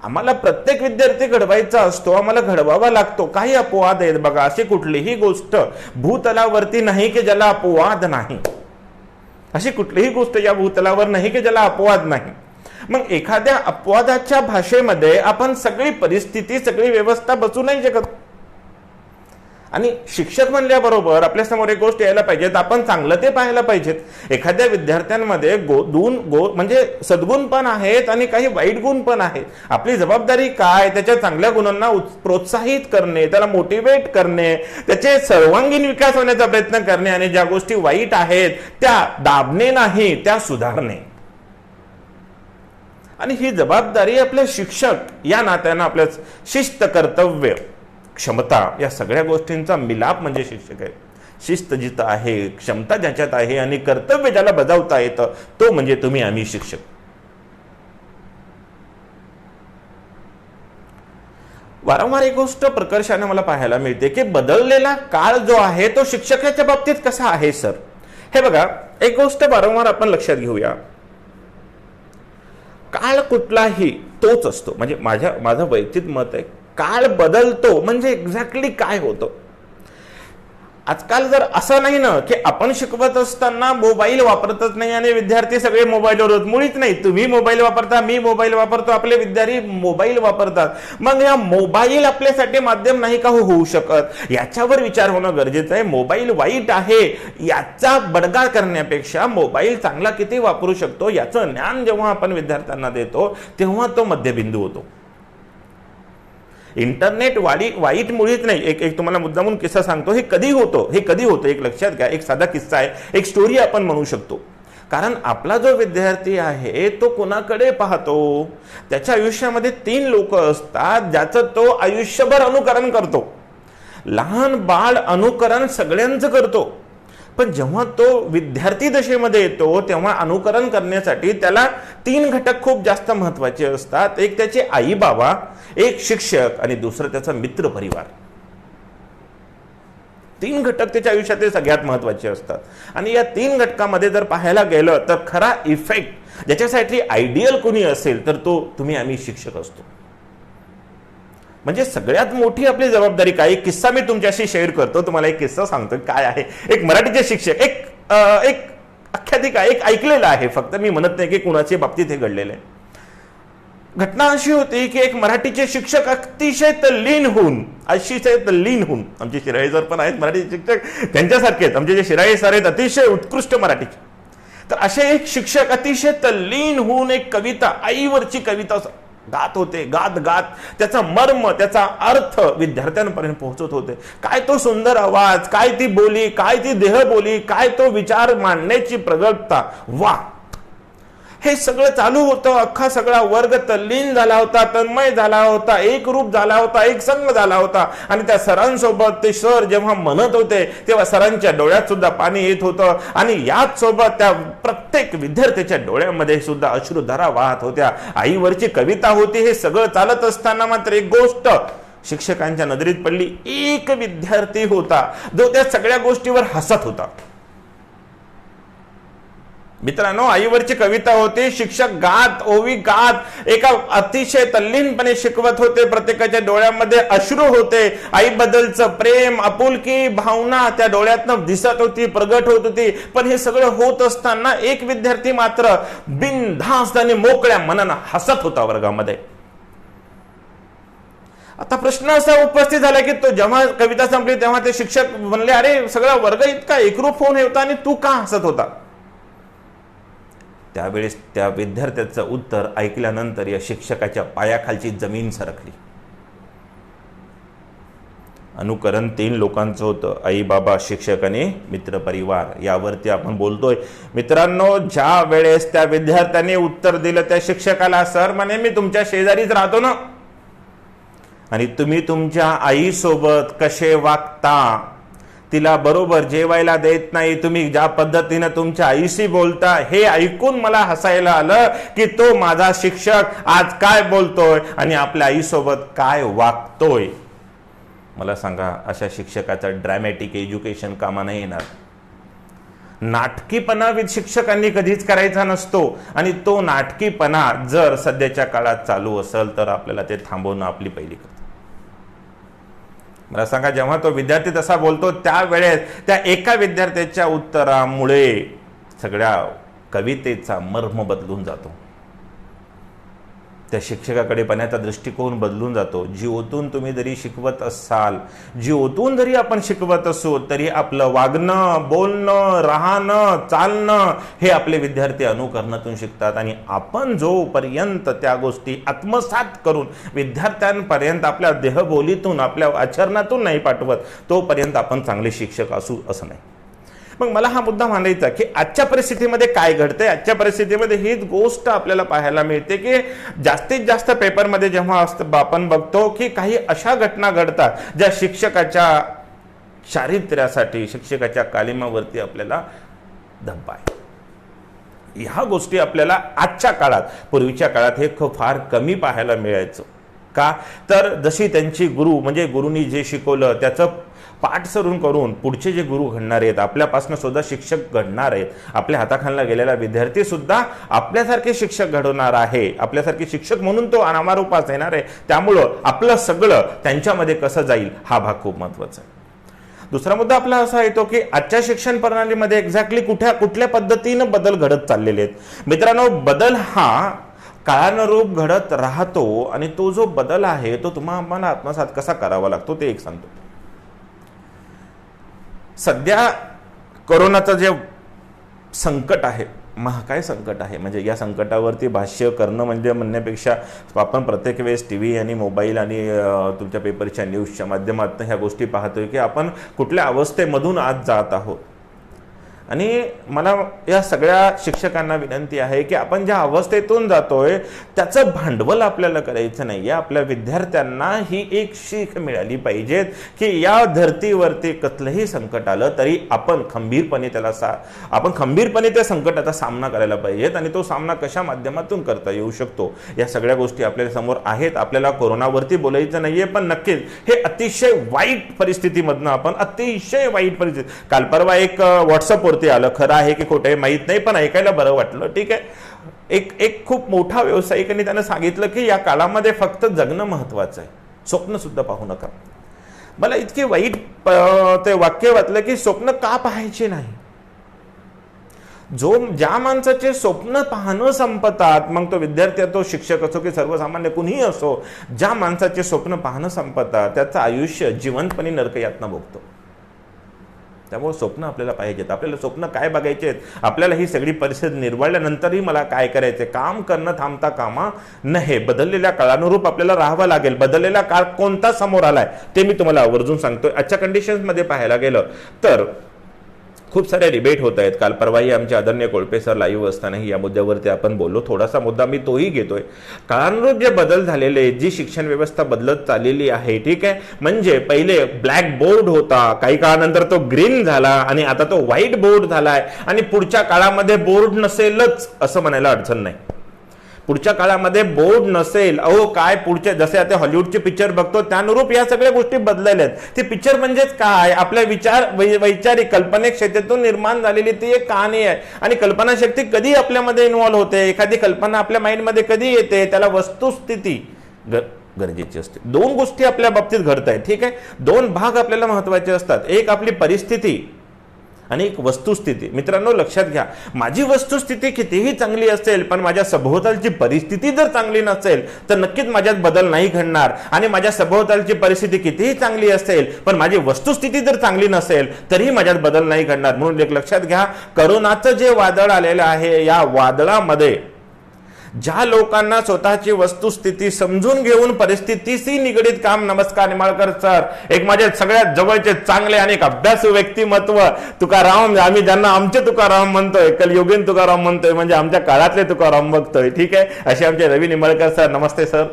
आम्हाला प्रत्येक विद्यार्थी घडवायचा असतो, आम्हाला घडवावा लागतो. काही अपवाद आहेत बघा, अशी कुठलीही गोष्ट भूतलावरती नाही की ज्याला अपवाद नाही. अशी कुठलीही गोष्ट या भूतलावर नाही की ज्याला अपवाद नाही. मग एखाद्या अपवादाच्या भाषेमध्ये आपण सगळी परिस्थिती सगळी व्यवस्था बसू नाही शकत. आणि शिक्षक म्हणल्याबरोबर आपल्या समोर एक गोष्ट यायला पाहिजे, आपण चांगलं ते पाहायला पाहिजेत. एखाद्या विद्यार्थ्यांमध्ये म्हणजे सद्गुण पण आहेत आणि काही वाईट गुण पण आहेत. आपली जबाबदारी काय? त्याच्या चांगल्या गुणांना प्रोत्साहित करणे, त्याला मोटिवेट करणे, त्याचे सर्वांगीण विकास होण्याचा प्रयत्न करणे आणि ज्या गोष्टी वाईट आहेत त्या दाबणे नाही, त्या सुधारणे. आणि ही जबाबदारी आपले शिक्षक या नात्यानं आपल्या शिस्त, कर्तव्य, क्षमता या सगळ्या गोष्टींचा मिलाप म्हणजे शिक्षक आहे. शिस्त जिथं आहे, क्षमता ज्याच्यात आहे आणि कर्तव्य ज्याला बजावता येतं तो म्हणजे तुम्ही आम्ही शिक्षक. वारंवार एक गोष्ट प्रकर्षाने मला पाहायला मिळते की बदललेला काळ जो आहे तो शिक्षकाच्या बाबतीत कसा आहे सर. हे बघा, एक गोष्ट वारंवार आपण लक्षात घेऊया, काळ कुठलाही तोच असतो. म्हणजे माझं वैयक्तिक मत आहे, काळ बदलतो म्हणजे एक्झॅक्टली काय होतं. आजकाल जर असं नाही ना की आपण शिकवत असताना मोबाईल वापरतच नाही आणि विद्यार्थी सगळे मोबाईलवर, मुळीच नाही. तुम्ही मोबाईल वापरता, मी मोबाईल वापरतो, आपले विद्यार्थी मोबाईल वापरतात. मग या मोबाईल आपल्यासाठी माध्यम नाही का होऊ शकत? याच्यावर विचार होणं गरजेचं आहे. मोबाईल वाईट आहे याचा बडगा करण्यापेक्षा मोबाईल चांगला किती वापरू शकतो याचं ज्ञान जेव्हा आपण विद्यार्थ्यांना देतो तेव्हा तो मध्यबिंदू होतो. इंटरनेट वाईट मुळीच नाही. एक तुम्हाला मुद्दामून किस्सा सांगतो. हे कधी होतं एक लक्षात घ्या. एक साधा किस्सा आहे, एक स्टोरी आपण म्हणू शकतो. कारण आपला जो विद्यार्थी आहे तो कोणाकडे पाहतो? त्याच्या आयुष्यामध्ये 3 लोक असतात ज्याचं तो आयुष्यभर अनुकरण करतो. लहान बाळ अनुकरण सगळ्यांचं करतो, पण जेव्हा तो विद्यार्थी दशेमध्ये येतो तेव्हा अनुकरण करण्यासाठी त्याला 3 घटक खूप जास्त महत्वाचे असतात. एक त्याचे आई बाबा, एक शिक्षक आणि दुसरं त्याचा मित्र परिवार. 3 घटक त्याच्या आयुष्यातील सगळ्यात महत्वाचे असतात. आणि या 3 घटकामध्ये जर पाहायला गेलं तर खरा इफेक्ट ज्याच्यासाठी आयडियल कोणी असेल तर तो तुम्ही आम्ही शिक्षक असतो. म्हणजे सगळ्यात मोठी आपली जबाबदारी काय? एक किस्सा मी तुमच्याशी शेअर करतो. तुम्हाला एक किस्सा सांगतो काय आहे. एक मराठीचे शिक्षक, एक आख्यातिका एक ऐकलेलं आहे, फक्त मी म्हणत नाही की कुणाच्या बाबतीत हे घडलेलं आहे. घटना अशी होती की एक मराठीचे शिक्षक अतिशय तल्लीन होऊन आमचे शिराळे सर पण आहेत मराठी शिक्षक, त्यांच्यासारखेच आमचे जे शिराळे सर आहेत अतिशय उत्कृष्ट मराठीचे. तर असे एक शिक्षक अतिशय तल्लीन होऊन एक कविता, आईवरची कविता गात होते. गात त्याचा मर्म, त्याचा अर्थ विद्यार्थ्यांपर्यंत पोहोचत होते. काय तो सुंदर आवाज, काय ती बोली, काय ती देहबोली, काय तो विचार मांडण्याची प्रगल्भता. वा, हे सगळं चालू होतं. अख्खा सगळा वर्ग तल्लीन झाला होता, तन्मय झाला होता, एक रूप झाला होता, एक संग झाला होता. आणि त्या सरांसोबत ते सर जेव्हा म्हणत होते तेव्हा सरांच्या डोळ्यात सुद्धा पाणी येत होतं आणि याच सोबत त्या प्रत्येक विद्यार्थ्याच्या डोळ्यामध्ये सुद्धा अश्रुधारा वाहत होत्या. आईवरची कविता होती. हे सगळं चालत असताना मात्र एक गोष्ट शिक्षकांच्या नजरेत पडली. एक विद्यार्थी होता जो त्या सगळ्या गोष्टीवर हसत होता. मित्रांनो, आईवरची कविता होती. शिक्षक ओवी गात एका अतिशय तल्लीनपणे शिकवत होते. प्रत्येकाच्या डोळ्यामध्ये अश्रू होते. आईबद्दलचं प्रेम, आपुलकी भावना त्या डोळ्यातनं दिसत होती, प्रगट होत होती. पण हे सगळं होत असताना एक विद्यार्थी मात्र बिनधास्त आणि मोकळ्या मनानं हसत होता वर्गामध्ये. आता प्रश्न असा उपस्थित झाला की तो जेव्हा कविता संपली तेव्हा ते शिक्षक म्हणले, अरे सगळा वर्ग इतका एकरूप होऊन होता आणि तू का हसत होता? त्यावेळेस त्या विद्यार्थ्याचं उत्तर ऐकल्यानंतर या शिक्षकाच्या पायाखालची जमीन सरकली. अनुकरण 3 लोकांचं होतं, आई, बाबा, शिक्षक आणि मित्रपरिवार. यावरती आपण बोलतोय. मित्रांनो, ज्या वेळेस त्या विद्यार्थ्याने उत्तर दिलं त्या शिक्षकाला, सर म्हणे मी तुमच्या शेजारीच राहतो ना, आणि तुम्ही तुमच्या आईसोबत कसे वागता, तिला बरोबर जेवायला देत नाही, तुम्ही ज्या पद्धतीने तुमच्या आईशी बोलता, हे ऐकून मला हसायला आलं की तो माझा शिक्षक आज काय बोलतोय आणि आपल्या आईसोबत काय वागतोय. मला सांगा, अशा शिक्षकाचं ड्रॅमॅटिक एज्युकेशन कामा नाही येणार. नाटकीपणा शिक्षकांनी कधीच करायचा नसतो, आणि तो नाटकीपणा जर सध्याच्या काळात चालू असेल तर आपल्याला ते थांबवणं आपली पहिली कर्तव्य. मला सांगा, जेव्हा तो विद्यार्थी तसा बोलतो त्यावेळेस त्या एका विद्यार्थ्याच्या उत्तरामुळे सगळ्या कवितेचा मर्म बदलून जातो. त्या शिक्षकाकडे पाहण्याचा दृष्टिकोन बदलून जातो. जीवोतून तुम्ही जरी शिकवत असाल, जीवोतून जरी आपण शिकवत असू, तरी आपलं वागणं, बोलणं, राहणं, चालणं हे आपले विद्यार्थी अनुकरणातून शिकतात. आणि आपण जोपर्यंत त्या गोष्टी आत्मसात करून विद्यार्थ्यांपर्यंत आपल्या देहबोलीतून, आपल्या आचरणातून नाही पाठवत, तोपर्यंत आपण चांगले शिक्षक असू असं नाही. मग मला हा मुद्दा मांडायचा की आजच्या परिस्थितीमध्ये काय घडतंय. आजच्या परिस्थितीमध्ये हीच गोष्ट आपल्याला पाहायला मिळते की जास्तीत जास्त पेपरमध्ये जेव्हा आपण बघतो की काही अशा घटना घडतात ज्या शिक्षकाच्या चारित्र्यासाठी, शिक्षकाच्या कालिमावरती आपल्याला धब्बा आहे. ह्या गोष्टी आपल्याला आजच्या काळात, पूर्वीच्या काळात हे फार कमी पाहायला मिळायचं. का तर जशी त्यांची गुरु, म्हणजे गुरुनी जे शिकवलं त्याचं पाठसरून करून पुढचे जे गुरु घडणार आहेत, आपल्यापासून सुद्धा शिक्षक घडणार आहेत, आपल्या हाताखालला गेलेला विद्यार्थी सुद्धा आपल्यासारखे शिक्षक घडवणार आहे, आपल्यासारखे शिक्षक म्हणून तो नामारूपास येणार आहे. त्यामुळं आपलं सगळं त्यांच्यामध्ये कसं जाईल हा भाग खूप महत्वाचा आहे. दुसरा मुद्दा आपला असा येतो की आजच्या शिक्षण प्रणालीमध्ये एक्झॅक्टली कुठल्या पद्धतीनं बदल घडत चाललेले आहेत. मित्रांनो, बदल हा काळानुरूप घडत राहतो, आणि तो जो बदल आहे तो तुम्हाला आत्मसात कसा करावा लागतो ते एक सांगतो. सध्या कोरोनाचं जे संकट आहे, महाकाय संकट आहे, म्हणजे या संकटावरती भाष्य करणं म्हणजे म्हणण्यापेक्षा आपण प्रत्येक वेळेस टीव्ही आणि मोबाईल आणि तुमच्या पेपरच्या न्यूजच्या माध्यमातून ह्या गोष्टी पाहतोय की आपण कुठल्या अवस्थेमधून आज जात आहोत. आणि मला या सगळ्या शिक्षकांना विनंती आहे की आपण ज्या अवस्थेतून जातोय त्याचं भांडवल आपल्याला करायचं नाही. आपल्या विद्यार्थ्यांना ही एक शीख मिळाली पाहिजे की या धर्तीवरती कसलंही संकट आलं तरी आपण खंबीरपणे त्या संकटाचा सामना करायला पाहिजेत, आणि तो सामना कशा माध्यमातून करता येऊ शकतो या सगळ्या गोष्टी आपल्या समोर आहेत. आपल्याला कोरोनावरती बोलायचं नाहीये, पण नक्कीच हे अतिशय वाईट परिस्थितीमधनं आपण, अतिशय वाईट परिस्थिती, काल परवा एक व्हॉट्सअपवरती आलं, खरं आहे की खोटं आहे माहीत नाही, पण ऐकायला बरं वाटलं. ठीक आहे, एक खूप मोठा व्यावसायिकांनी त्यानं सांगितलं की या काळामध्ये फक्त जगणं महत्वाचं आहे, स्वप्न सुद्धा पाहू नका. मला इतके वाईट ते वाक्य वाटलं की स्वप्न का पाहायचे नाही. ज्या माणसाचे स्वप्न पाहणं संपतात, मग तो विद्यार्थी, तो शिक्षक असो की सर्वसामान्य कुणीही असो, ज्या माणसाचे स्वप्न पाहणं संपतात त्याचं आयुष्य जिवंतपणे नरकयातना भोगतो. त्यामुळे स्वप्न आपल्याला पाहिजेत. आपल्याला स्वप्न काय बघायचे आहेत, आपल्याला ही सगळी परिस्थिती निर्वळल्यानंतरही मला काय करायचंय, काम करणं थांबता कामा नये. बदललेल्या काळानुरूप आपल्याला राहावं लागेल. बदललेला काळ कोणता समोर आलाय ते मी तुम्हाला आवर्जून सांगतोय. आजच्या कंडिशन्समध्ये पाहायला गेलं तर खूप सारे डिबेट होत आहेत. काल परवाही आमचे आदरणीय कोळपे सर लाईव्ह असतानाही या मुद्द्यावरती आपण बोललो. थोडासा मुद्दा मी तोही घेतोय. काळानुरूप जे बदल झालेले, जी शिक्षण व्यवस्था बदलत चाललेली आहे, ठीक आहे, म्हणजे पहिले ब्लॅक बोर्ड होता, काही काळानंतर तो ग्रीन झाला, आणि आता तो व्हाईट बोर्ड झालाय, आणि पुढच्या काळामध्ये बोर्ड नसेलच असं म्हणायला अडचण नाही. पुढच्या काळामध्ये बोर्ड नसेल, अहो काय पुढच्या, जसे आता हॉलिवूडचे पिक्चर बघतो त्यानुरूप या सगळ्या गोष्टी बदललेल्या आहेत. ते पिक्चर म्हणजेच काय, आपल्या वैचारिक कल्पनेक्षेत्रातून निर्माण झालेली ती एक कहाणी आहे. आणि कल्पनाशक्ती कधी आपल्यामध्ये इन्व्हॉल्व होते, एखादी कल्पना आपल्या माइंडमध्ये कधी येते, त्याला वस्तुस्थिती गरजेची असते. 2 गोष्टी आपल्या बाबतीत घडत आहेत. ठीक आहे, 2 भाग आपल्याला महत्वाचे असतात. एक आपली परिस्थिती, आणि एक वस्तुस्थिती. मित्रांनो लक्षात घ्या, माझी वस्तुस्थिती कितीही चांगली असेल पण माझ्या सभोवतालची परिस्थिती जर चांगली नसेल तर नक्कीच माझ्यात बदल नाही घडणार. आणि माझ्या सभोवतालची परिस्थिती कितीही चांगली असेल पण माझी वस्तुस्थिती जर चांगली नसेल तरीही माझ्यात बदल नाही घडणार. म्हणून एक लक्षात घ्या, करोनाचं जे वादळ आलेलं आहे, या वादळामध्ये ज्या लोकांना स्वतःची वस्तुस्थिती समजून घेऊन परिस्थितीशी निगडीत काम, नमस्कार निंबाळकर सर, एक माझे सगळ्यात जवळचे चांगले आणि एक अभ्यासू व्यक्तिमत्व तुकाराम, आम्ही ज्यांना आमचे तुकाराम म्हणतोय, कलयुगीन तुकाराम म्हणतोय, म्हणजे आमच्या काळातले तुकाराम बघतोय, ठीक आहे, असे आमचे रवी निंबाळकर सर. नमस्ते सर.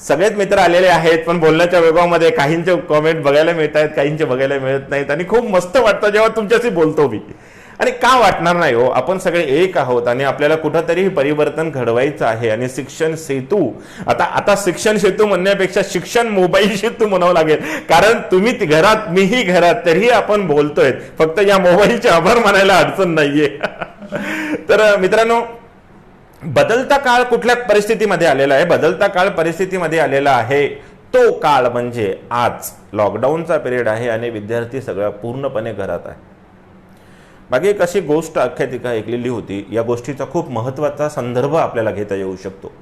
सगळेच मित्र आलेले आहेत पण बोलण्याच्या वेगामध्ये काहींचे कॉमेंट बघायला मिळत आहेत, काहींचे बघायला मिळत नाहीत. आणि खूप मस्त वाटतं जेव्हा तुमच्याशी बोलतो मी. आणि का वाटणार नाही हो, आपण सगळे एक आहोत आणि आपल्याला कुठंतरी परिवर्तन घडवायचं आहे. आणि शिक्षण सेतू, आता शिक्षण सेतू म्हणण्यापेक्षा शिक्षण मोबाईल सेतू म्हणावं लागेल, कारण तुम्ही घरात, मीही घरात, तरीही आपण बोलतोय. फक्त या मोबाईलचे आभार मानायला अडचण नाहीये. तर मित्रांनो, बदलता काळ कुठल्या परिस्थितीमध्ये आलेला आहे? बदलता काळ परिस्थितीमध्ये आलेला आहे तो काळ म्हणजे आज लॉकडाऊनचा पिरियड आहे आणि विद्यार्थी सगळ्या पूर्णपणे घरात आहे. मागे एक अशी गोष्ट आख्यायिका ऐकलेली होती, या गोष्टीचा खूप महत्त्वाचा संदर्भ आपल्याला घेता येऊ शकतो.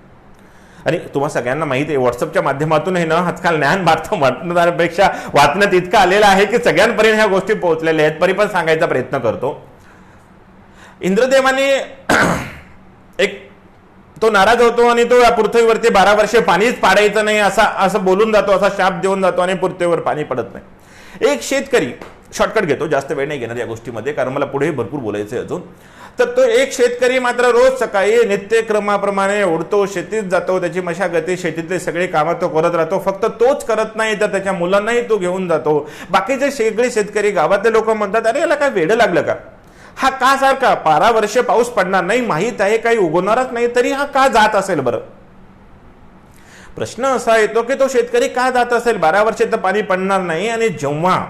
आणि तुम्हाला सगळ्यांना माहिती आहे, व्हॉट्सअपच्या माध्यमातून आहे ना, आजकाल ज्ञान वाटण्यापेक्षा वाचण्यात इतकं आलेलं आहे की सगळ्यांपर्यंत ह्या गोष्टी पोहोचलेल्या आहेत. तरी पण सांगायचा प्रयत्न करतो. इंद्रदेवाने एक तो नाराज होतो आणि तो या पृथ्वीवरती 12 वर्षे पाणीच पाडायचं नाही असं बोलून जातो, असा शाप देऊन जातो आणि पृथ्वीवर पाणी पडत नाही. एक शेतकरी, शॉर्टकट घेतो, जास्त वेळ नाही घेणार या गोष्टीमध्ये कारण मला पुढे भरपूर बोलायचं आहे अजून. तर तो एक शेतकरी मात्र रोज सकाळी नित्यक्रमाप्रमाणे उडतो, शेतीत जातो, त्याची मशागती, शेतीतले सगळे कामं तो करत राहतो. फक्त तोच करत नाही तर त्याच्या मुलांनाही तो घेऊन जातो. बाकीचे सगळे शेतकरी, गावातले लोक म्हणतात, अरे याला काय वेड लागलं का? हा का सारखा 12 वर्ष पाऊस पडणार नाही, माहीत आहे काही उगवणारच नाही, तरी हा का जात असेल बरं? प्रश्न असा येतो की तो शेतकरी का जात असेल? 12 वर्षे तर पाणी पडणार नाही. आणि जेव्हा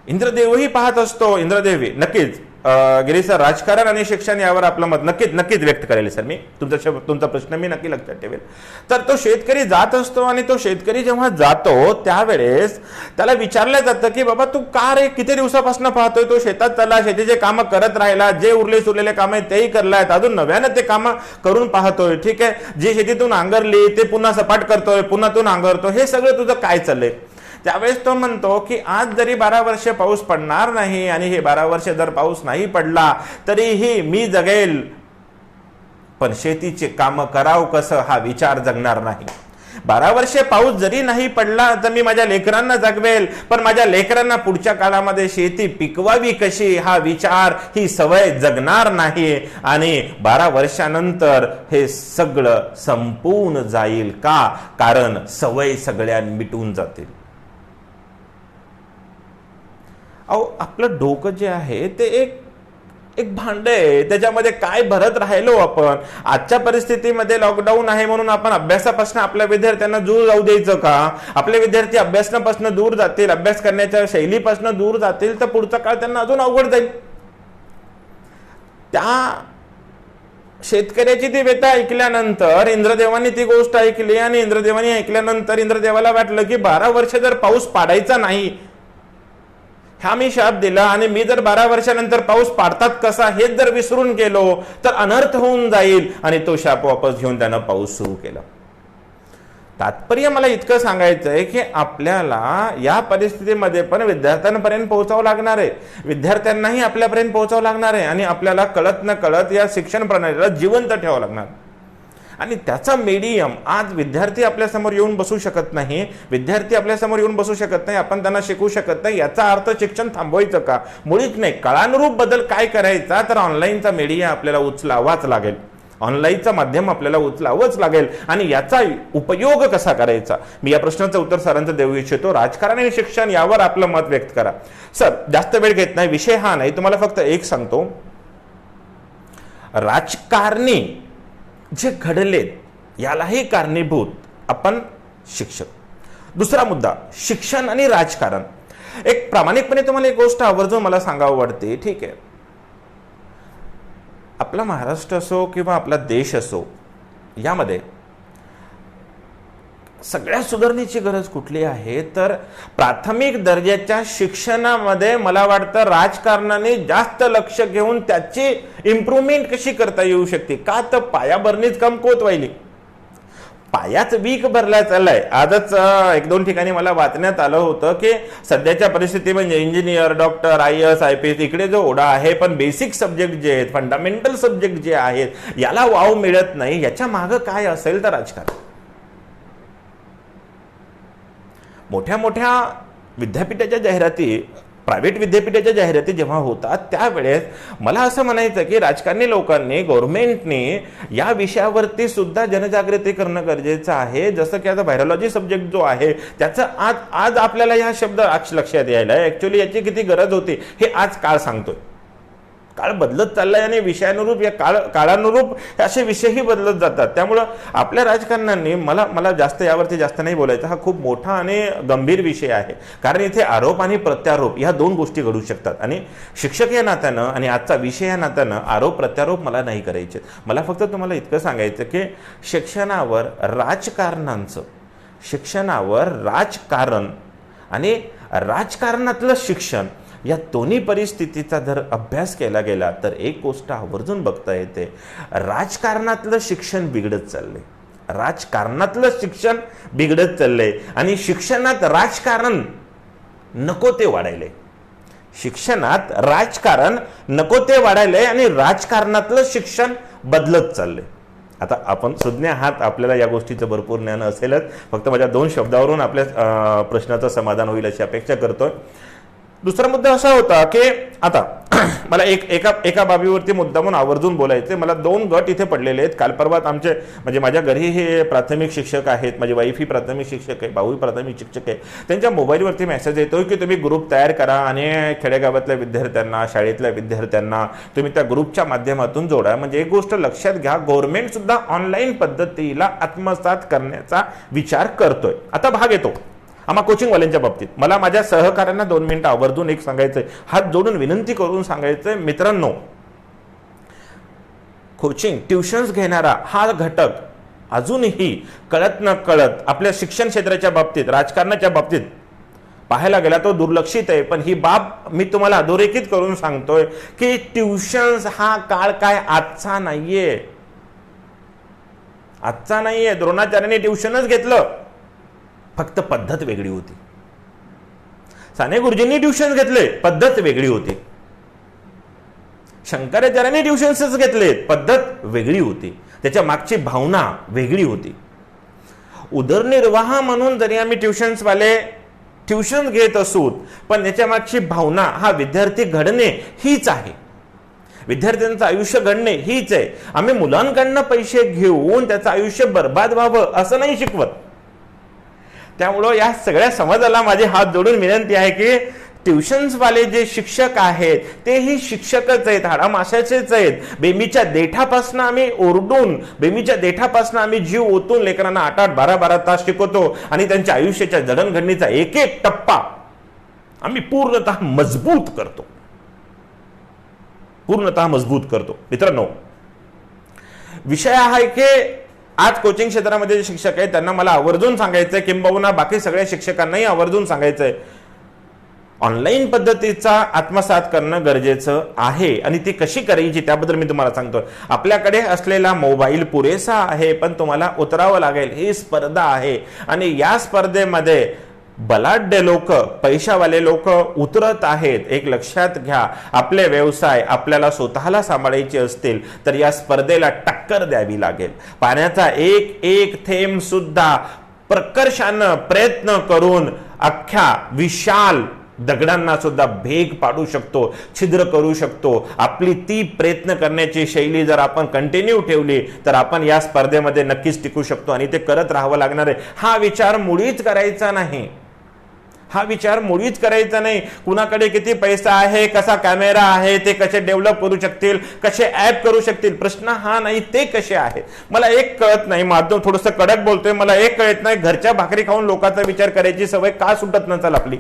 इंद्रदेवही पाहत असतो, इंद्रदेवी नक्कीच गिरीश सर, राजकारण आणि शिक्षण यावर आपलं मत नक्कीच व्यक्त करेल सर मी. तुमचा प्रश्न मी नक्की लक्षात ठेवेल. तर तो शेतकरी जात असतो आणि तो शेतकरी जेव्हा जातो त्यावेळेस त्याला विचारलं जातं की बाबा तू का रे किती दिवसापासून पाहतोय? तो शेतात चालला, शेतीचे कामं करत राहिला, जे उरले सुरलेले कामं आहेत तेही करलायत, अजून नव्यानं ते कामं करून पाहतोय, ठीक आहे, जी शेतीतून नांगरली ते पुन्हा सपाट करतोय, पुन्हा तू नांगरतो, हे सगळं तुझं काय चाललंय? त्यावेळेस तो म्हणतो की आज जरी 12 वर्ष पाऊस पडणार नाही आणि हे 12 वर्ष जर पाऊस नाही पडला तरीही मी जगेल, पण शेतीचे काम कराव कसं हा विचार जगणार नाही. 12 वर्षे पाऊस जरी नाही पडला तर मी माझ्या लेकरांना जगवेल, पण माझ्या लेकरांना पुढच्या काळामध्ये शेती पिकवावी कशी हा विचार, ही सवय जगणार नाही. आणि 12 वर्षानंतर हे सगळं संपून जाईल. का? कारण सवय सगळ्या मिटून जातील. अहो, आपलं डोकं जे आहे ते एक भांड आहे, त्याच्यामध्ये काय भरत राहिलो आपण. आजच्या परिस्थितीमध्ये लॉकडाऊन आहे म्हणून आपण अभ्यासापासून आपल्या विद्यार्थ्यांना दूर जाऊ द्यायचं का? आपले विद्यार्थी अभ्यासापासून दूर जातील, अभ्यास करण्याच्या शैलीपासून दूर जातील तर पुढचा काळ त्यांना अजून अवघड जाईल. त्या शेतकऱ्याची ती व्यथा ऐकल्यानंतर इंद्रदेवानी ती गोष्ट ऐकली आणि इंद्रदेवानी ऐकल्यानंतर इंद्रदेवाला वाटलं की 12 वर्ष जर पाऊस पाडायचा नाही, हा मी शाप दिला आणि मी जर 12 वर्षानंतर पाऊस पाडतात कसा हेच जर विसरून गेलो तर अनर्थ होऊन जाईल. आणि तो शाप वापस घेऊन त्यानं पाऊस सुरू केला. तात्पर्य मला इतकं सांगायचं आहे की आपल्याला या परिस्थितीमध्ये पण विद्यार्थ्यांपर्यंत पोहोचावं लागणार आहे, विद्यार्थ्यांनाही आपल्यापर्यंत पोहोचावं लागणार आहे आणि आपल्याला कळत न कळत या शिक्षण प्रणालीला जिवंत ठेवावं लागणार. आणि त्याचा मीडियम आज विद्यार्थी आपल्यासमोर येऊन बसू शकत नाही, विद्यार्थी आपल्यासमोर येऊन बसू शकत नाही, आपण त्यांना शिकवू शकत नाही. याचा अर्थ शिक्षण थांबवायचं का? मुळीच नाही. काळानुरूप बदल काय करायचा तर ऑनलाईनचा मीडिया आपल्याला उचलावाच लागेल, ऑनलाईनचं माध्यम आपल्याला उचलावंच लागेल. आणि याचा उपयोग कसा करायचा, मी या प्रश्नाचं उत्तर सरांचं देऊ इच्छितो. राजकारण आणि शिक्षण यावर आपलं मत व्यक्त करा. सर जास्त वेळ घेत नाही, विषय हा नाही, तुम्हाला फक्त एक सांगतो, राजकारणी जे घडलेत यालाही कारणीभूत आपण शिक्षक. दुसरा मुद्दा, शिक्षण आणि राजकारण. एक प्रामाणिकपणे तुम्हाला एक गोष्ट आवर्जून मला सांगावं वाटते, ठीक आहे, आपला महाराष्ट्र असो किंवा आपला देश असो, यामध्ये सगळ्या सुधारणेची गरज कुठली आहे तर प्राथमिक दर्जाच्या शिक्षणामध्ये मला वाटतं राजकारणाने जास्त लक्ष घेऊन त्याची इम्प्रूव्हमेंट कशी करता येऊ शकते. का तर पायाभरणीच कमकुवत व्हायली, पायाच वीक भरला चाललाय. आजच एक दोन ठिकाणी मला वाचण्यात आलं होतं की सध्याच्या परिस्थिती म्हणजे इंजिनियर, डॉक्टर, IAS, IPS इकडे जो ओढा आहे, पण बेसिक सब्जेक्ट जे आहेत, फंडामेंटल सब्जेक्ट जे आहेत याला वाव मिळत नाही. याच्या मागं काय असेल तर राजकारण. मोठ्या मोठ्या विद्यापीठाच्या जाहिराती, प्रायव्हेट विद्यापीठाच्या जाहिराती जेव्हा होतात त्यावेळेस मला असं म्हणायचं की राजकारणी लोकांनी, गव्हर्नमेंटने या विषयावरती सुद्धा जनजागृती करणं गरजेचं आहे. जसं की आता व्हायरोलॉजी सब्जेक्ट जो आहे त्याचं आज आपल्याला हा शब्द लक्षात यायला ऍक्च्युअली याची किती गरज होती हे आज काळ सांगतोय. काळ बदलत चाललाय आणि विषयानुरूप या काळानुरूप असे विषयही बदलत जातात. त्यामुळं आपल्या राजकारण्यांनी मला यावरती जास्त नाही बोलायचं. हा खूप मोठा आणि गंभीर विषय आहे, कारण इथे आरोप आणि प्रत्यारोप या दोन गोष्टी घडू शकतात. आणि शिक्षक या नात्यानं आणि आजचा विषय या नात्यानं आरोप प्रत्यारोप मला नाही करायचे. मला फक्त तुम्हाला इतकं सांगायचं की शिक्षणावर राजकारण आणि राजकारणातलं शिक्षण या दोन्ही परिस्थितीचा जर अभ्यास केला गेला तर एक गोष्ट आवर्जून बघता येते, राजकारणातलं शिक्षण बिघडत चाललंय आणि शिक्षणात राजकारण नको ते वाढायलंय आणि राजकारणातलं शिक्षण बदलत चाललंय. आता आपण सुज्ञ आहात, आपल्याला या गोष्टीचं भरपूर ज्ञान असेलच. फक्त माझ्या 2 शब्दावरून आपल्या प्रश्नाचं समाधान होईल अशी अपेक्षा करतोय. दुसरा मुद्दा असा होता की आता मला एका बाबीवरती मुद्दामून आवर्जून बोलायचे. मला 2 गट इथे पडलेले आहेत. काल परवात आमचे म्हणजे माझ्या घरी हे प्राथमिक शिक्षक आहेत, माझी वाईफ ही प्राथमिक शिक्षक आहे, भाऊ प्राथमिक शिक्षक आहे. त्यांच्या मोबाईलवरती मेसेज येतो की तुम्ही ग्रुप तयार करा आणि खेडेगावातल्या विद्यार्थ्यांना, शाळेतल्या विद्यार्थ्यांना तुम्ही त्या ग्रुपच्या माध्यमातून जोडा. म्हणजे एक गोष्ट लक्षात घ्या, गव्हर्नमेंट सुद्धा ऑनलाईन पद्धतीला आत्मसात करण्याचा विचार करतोय. आता भाग येतो आम्हा कोचिंगवाल्यांच्या बाबतीत. मला माझ्या सहकाऱ्यांना 2 मिनिटं आवर्जून एक सांगायचंय, हात जोडून विनंती करून सांगायचंय, मित्रांनो, कोचिंग ट्युशन्स घेणारा हा घटक अजूनही कळत न कळत आपल्या शिक्षण क्षेत्राच्या बाबतीत, राजकारणाच्या बाबतीत पाहायला गेला तो दुर्लक्षित आहे. पण ही बाब मी तुम्हाला अधोरेखित करून सांगतोय की ट्युशन्स हा काळ काय आजचा नाहीये. द्रोणाचार्यांनी ट्युशनच घेतलं, फक्त पद्धत वेगळी होती. साने गुरुजींनी ट्युशन घेतले, पद्धत वेगळी होती. शंकराचार्यांनी ट्युशन्सच घेतले, पद्धत वेगळी होती. त्याच्या मागची भावना वेगळी होती. उदरनिर्वाह म्हणून जरी आम्ही ट्युशन घेत असू, पण त्याच्या मागची भावना हा विद्यार्थी घडणे हीच आहे, विद्यार्थ्यांचं आयुष्य घडणे हीच आहे. आम्ही मुलांकडनं पैसे घेऊन त्याचं आयुष्य बर्बाद व्हावं असं नाही शिकवत. त्यामुळं या सगळ्या समाजाला माझे हात जोडून विनंती आहे की ट्युशन्सवाले जे शिक्षक आहेत तेही शिक्षकच आहेत, हाडामाशाचेच आहेत. बेंबीच्या देठापासून आम्ही ओरडून, बेंबीच्या देठापासून आम्ही जीव ओतून लेकरांना 8-8, 12-12 तास शिकवतो आणि त्यांच्या आयुष्याच्या जडणघडणीचा एक एक टप्पा आम्ही पूर्णतः मजबूत करतो. मित्रांनो, विषय आहे की आज कोचिंग क्षेत्रामध्ये जे शिक्षक आहेत त्यांना मला आवर्जून सांगायचंय, किंबहुना बाकी सगळ्या शिक्षकांनाही आवर्जून सांगायचंय, ऑनलाईन पद्धतीचा आत्मसात करणं गरजेचं आहे. आणि ती कशी करायची त्याबद्दल मी तुम्हाला सांगतोय. आपल्याकडे असलेला मोबाईल पुरेसा आहे, पण तुम्हाला उतरावं लागेल. ही स्पर्धा आहे आणि या स्पर्धेमध्ये बलाढ्य लोक, पैशावाले लोक उतरत आहेत. एक लक्षात घ्या, आपले व्यवसाय आपल्याला स्वतःला सांभाळायचे असतील तर या स्पर्धेला टक्कर द्यावी लागेल. पाण्याचा एक एक थेंब सुद्धा प्रकर्षानं प्रयत्न करून अख्ख्या विशाल दगडांना सुद्धा भेग पाडू शकतो, छिद्र करू शकतो. आपली ती प्रयत्न करण्याची शैली जर आपण कंटिन्यू ठेवली तर आपण या स्पर्धेमध्ये नक्कीच टिकू शकतो आणि ते करत राहावं लागणार आहे. हा विचार मुळीच करायचा नाही. कुणाकडे किती पैसा आहे, कसा कॅमेरा आहे, ते कसे डेव्हलप करू शकतील, कसे ऍप करू शकतील, प्रश्न हा नाही, ते कसे आहे. मला एक कळत नाही, माध्यम थोडंसं कडक बोलतोय, मला एक कळत नाही, घरच्या भाकरी खाऊन लोकांचा विचार करायची सवय का सुटत नसेल आपली.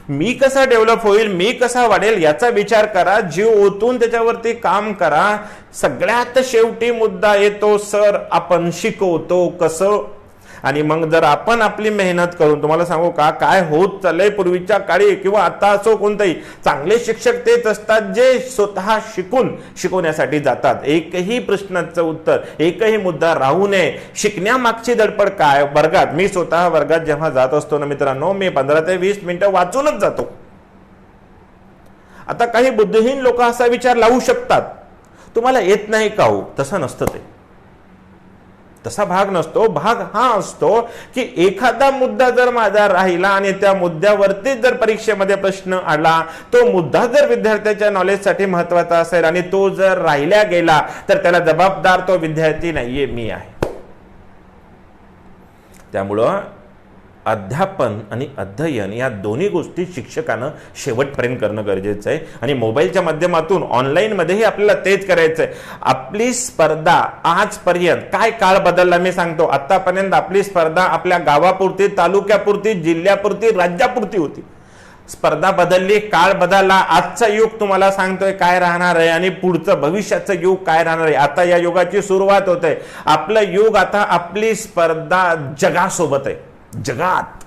मी कसा डेव्हलप होईल, मी कसा वाढेल याचा विचार करा, जीव ओतून त्याच्यावरती काम करा. सगळ्यात शेवटी मुद्दा येतो, सर आपण शिकवतो कसं. आणि मग जर आपण आपली मेहनत करून, तुम्हाला सांगू का काय होत चाललंय पूर्वीच्या काळी किंवा आता असो, कोणताही चांगले शिक्षक तेच असतात जे स्वतः शिकवण्यासाठी जातात. एकही प्रश्नाचं उत्तर, एकही मुद्दा राहू नये. शिकण्यामागची धडपड काय? वर्गात मी स्वतः वर्गात जेव्हा जात असतो ना मित्रांनो, मी 15 ते 20 मिनिटं वाचूनच जातो. आता काही बुद्धिहीन लोक असा विचार लावू शकतात, तुम्हाला येत नाही का हो? तसं नसतं ते. तसा भाग नसतो. भाग हा असतो की एखादा मुद्दा जर माझा राहिला आणि त्या मुद्द्यावरती जर परीक्षेमध्ये प्रश्न आला, तो मुद्दा जर विद्यार्थ्याच्या नॉलेजसाठी महत्वाचा असेल आणि तो जर राहिला गेला, तर त्याला जबाबदार तो विद्यार्थी नाहीये, मी आहे. त्यामुळं अध्यापन आणि अध्ययन या दोन्ही गोष्टी शिक्षकानं शेवटपर्यंत करणं गरजेचं आहे. आणि मोबाईलच्या माध्यमातून ऑनलाईन मध्येही आपल्याला तेच करायचं आहे. आपली स्पर्धा आजपर्यंत काय काळ बदलला मी सांगतो. आतापर्यंत आपली स्पर्धा आपल्या गावापुरती, तालुक्यापुरती, जिल्ह्यापुरती, राज्यापुरती होती. स्पर्धा बदलली, काळ बदलला. आजचा युग तुम्हाला सांगतोय काय राहणार आहे आणि पुढचं भविष्याचं युग काय राहणार आहे. आता या युगाची सुरुवात होते. आपलं युग आता आपली स्पर्धा जगासोबत आहे. जगात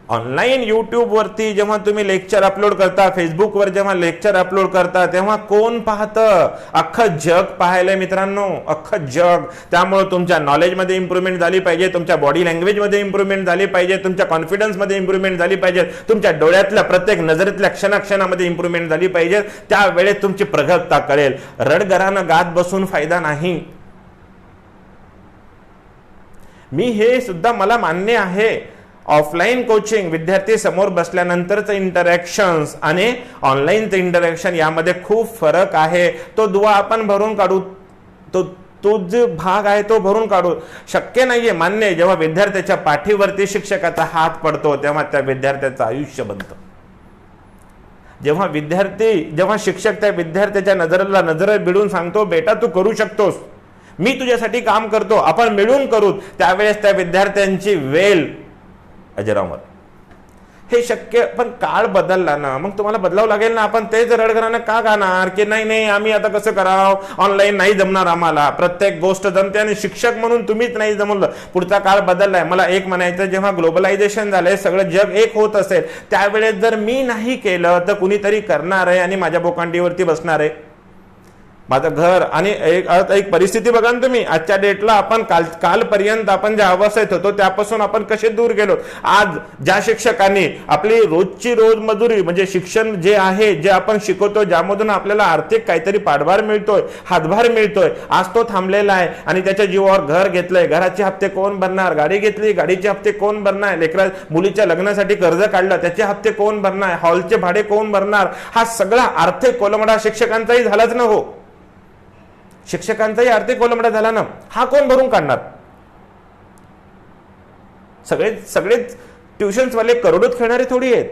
ऑनलाईन युट्यूब वरती जेव्हा तुम्ही लेक्चर अपलोड करता, फेसबुकवर जेव्हा लेक्चर अपलोड करता, तेव्हा कोण पाहतं? अख्खं जग पाहायलंय मित्रांनो, अख्खं जग. त्यामुळे तुमच्या नॉलेजमध्ये इम्प्रूव्हमेंट झाली पाहिजे, तुमच्या बॉडी लँग्वेजमध्ये इम्प्रूव्हमेंट झाली पाहिजे, तुमच्या कॉन्फिडन्समध्ये इम्प्रूव्हमेंट झाली पाहिजे, तुमच्या डोळ्यातल्या प्रत्येक नजरेतल्या क्षणाक्षणामध्ये इम्प्रूव्हमेंट झाली पाहिजे. त्यावेळेस तुमची प्रगतता कळेल. रडगरानं गात बसून फायदा नाही. मी हे सुद्धा मला मान्य आहे, ऑफलाईन कोचिंग, विद्यार्थी समोर बसल्यानंतरचं इंटरॅक्शन्स आणि ऑनलाईनचं इंटरॅक्शन यामध्ये खूप फरक आहे. तो दुवा आपण भरून काढू, तो जो भाग आहे तो भरून काढू. शक्य नाहीये, मान्य आहे. जेव्हा विद्यार्थ्याच्या पाठीवरती शिक्षकाचा हात पडतो तेव्हा त्या विद्यार्थ्याचं आयुष्य बनतं. जेव्हा शिक्षक त्या विद्यार्थ्याच्या नजरेला नजर भिडून सांगतो, बेटा तू करू शकतोस, मी तुझ्यासाठी काम करतो, आपण मिळून करू, त्यावेळेस त्या विद्यार्थ्यांची वेल अजरामर. हे शक्य. पण काळ बदलला ना, मग तुम्हाला बदलावं लागेल ना. आपण तेच रडगरानं का गाणार की नाही आम्ही आता कसं करावं, ऑनलाईन नाही जमणार आम्हाला, प्रत्येक गोष्ट जमते आणि शिक्षक म्हणून तुम्हीच नाही जमलं. पुढचा काळ बदललाय. मला एक म्हणायचं, जेव्हा ग्लोबलायझेशन झालंय, सगळं जग एक होत असेल, त्यावेळेस जर मी नाही केलं तर कुणीतरी करणार आहे आणि माझ्या बोकांडीवरती बसणार आहे. माझं घर आणि एक परिस्थिती बघा ना तुम्ही. आजच्या डेटला आपण कालपर्यंत आपण ज्या अवस्थेत होतो त्यापासून आपण कसे दूर गेलो. आज ज्या शिक्षकांनी आपली रोजची रोजमजुरी म्हणजे शिक्षण जे आहे, जे आपण शिकवतो, ज्यामधून आपल्याला आर्थिक काहीतरी पाठभार मिळतोय, हातभार मिळतोय, आज तो थांबलेला आहे आणि त्याच्या जीवावर घर घेतलंय. घराचे हप्ते कोण भरणार? गाडी घेतली, गाडीचे हप्ते कोण भरणार? मुलीच्या लग्नासाठी कर्ज काढलं, त्याचे हप्ते कोण भरणार? हॉलचे भाडे कोण भरणार? हा सगळा आर्थिक कोलमडा शिक्षकांचाही झालाच ना हो. शिक्षकांचाही आर्थिक कोलमडा झाला ना. हा कोण भरून काढणार? सगळेच ट्युशन्सवाले करोडोत खेळणारे थोडी आहेत.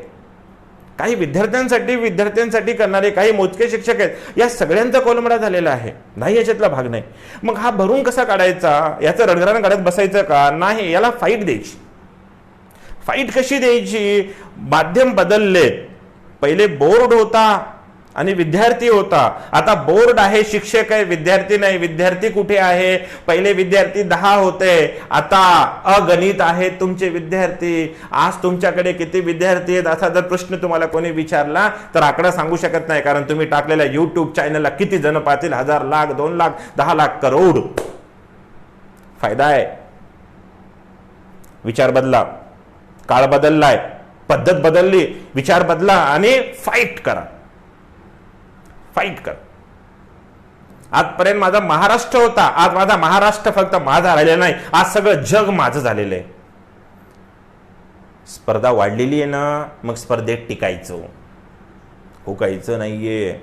काही विद्यार्थ्यांसाठी करणारे काही मोजके शिक्षक आहेत. या सगळ्यांचा कोलमडा झालेला आहे. नाही, याच्यातला भाग नाही. मग हा भरून कसा काढायचा? याचं रडगरानं काढत बसायचं का? नाही, याला फाईट द्यायची. फाईट कशी द्यायची? माध्यम बदललेत. पहिले बोर्ड होता आणि विद्यार्थी होता, आता बोर्ड आहे, शिक्षक आहे, विद्यार्थी नाही. विद्यार्थी कुठे आहे? पहिले विद्यार्थी 10 होते, आता अगणित आहेत तुमचे विद्यार्थी. आज तुमच्याकडे किती विद्यार्थी आहेत असा जर प्रश्न तुम्हाला कोणी विचारला तर आकडा सांगू शकत नाही. कारण तुम्ही टाकलेल्या युट्यूब चॅनलला किती जण पाहतील? 1000, लाख, 2 लाख, 10 लाख, करोड. फायदा आहे. विचार बदला. काळ बदललाय, पद्धत बदलली, विचार बदला आणि फाईट करा. फाईट कर. आजपर्यंत माझा महाराष्ट्र होता, आज माझा महाराष्ट्र फक्त माझा राहिलेला नाही, आज सगळं जग माझं झालेलं आहे. स्पर्धा वाढलेली आहे ना, मग स्पर्धेत टिकायचं, हुकायचं नाहीये.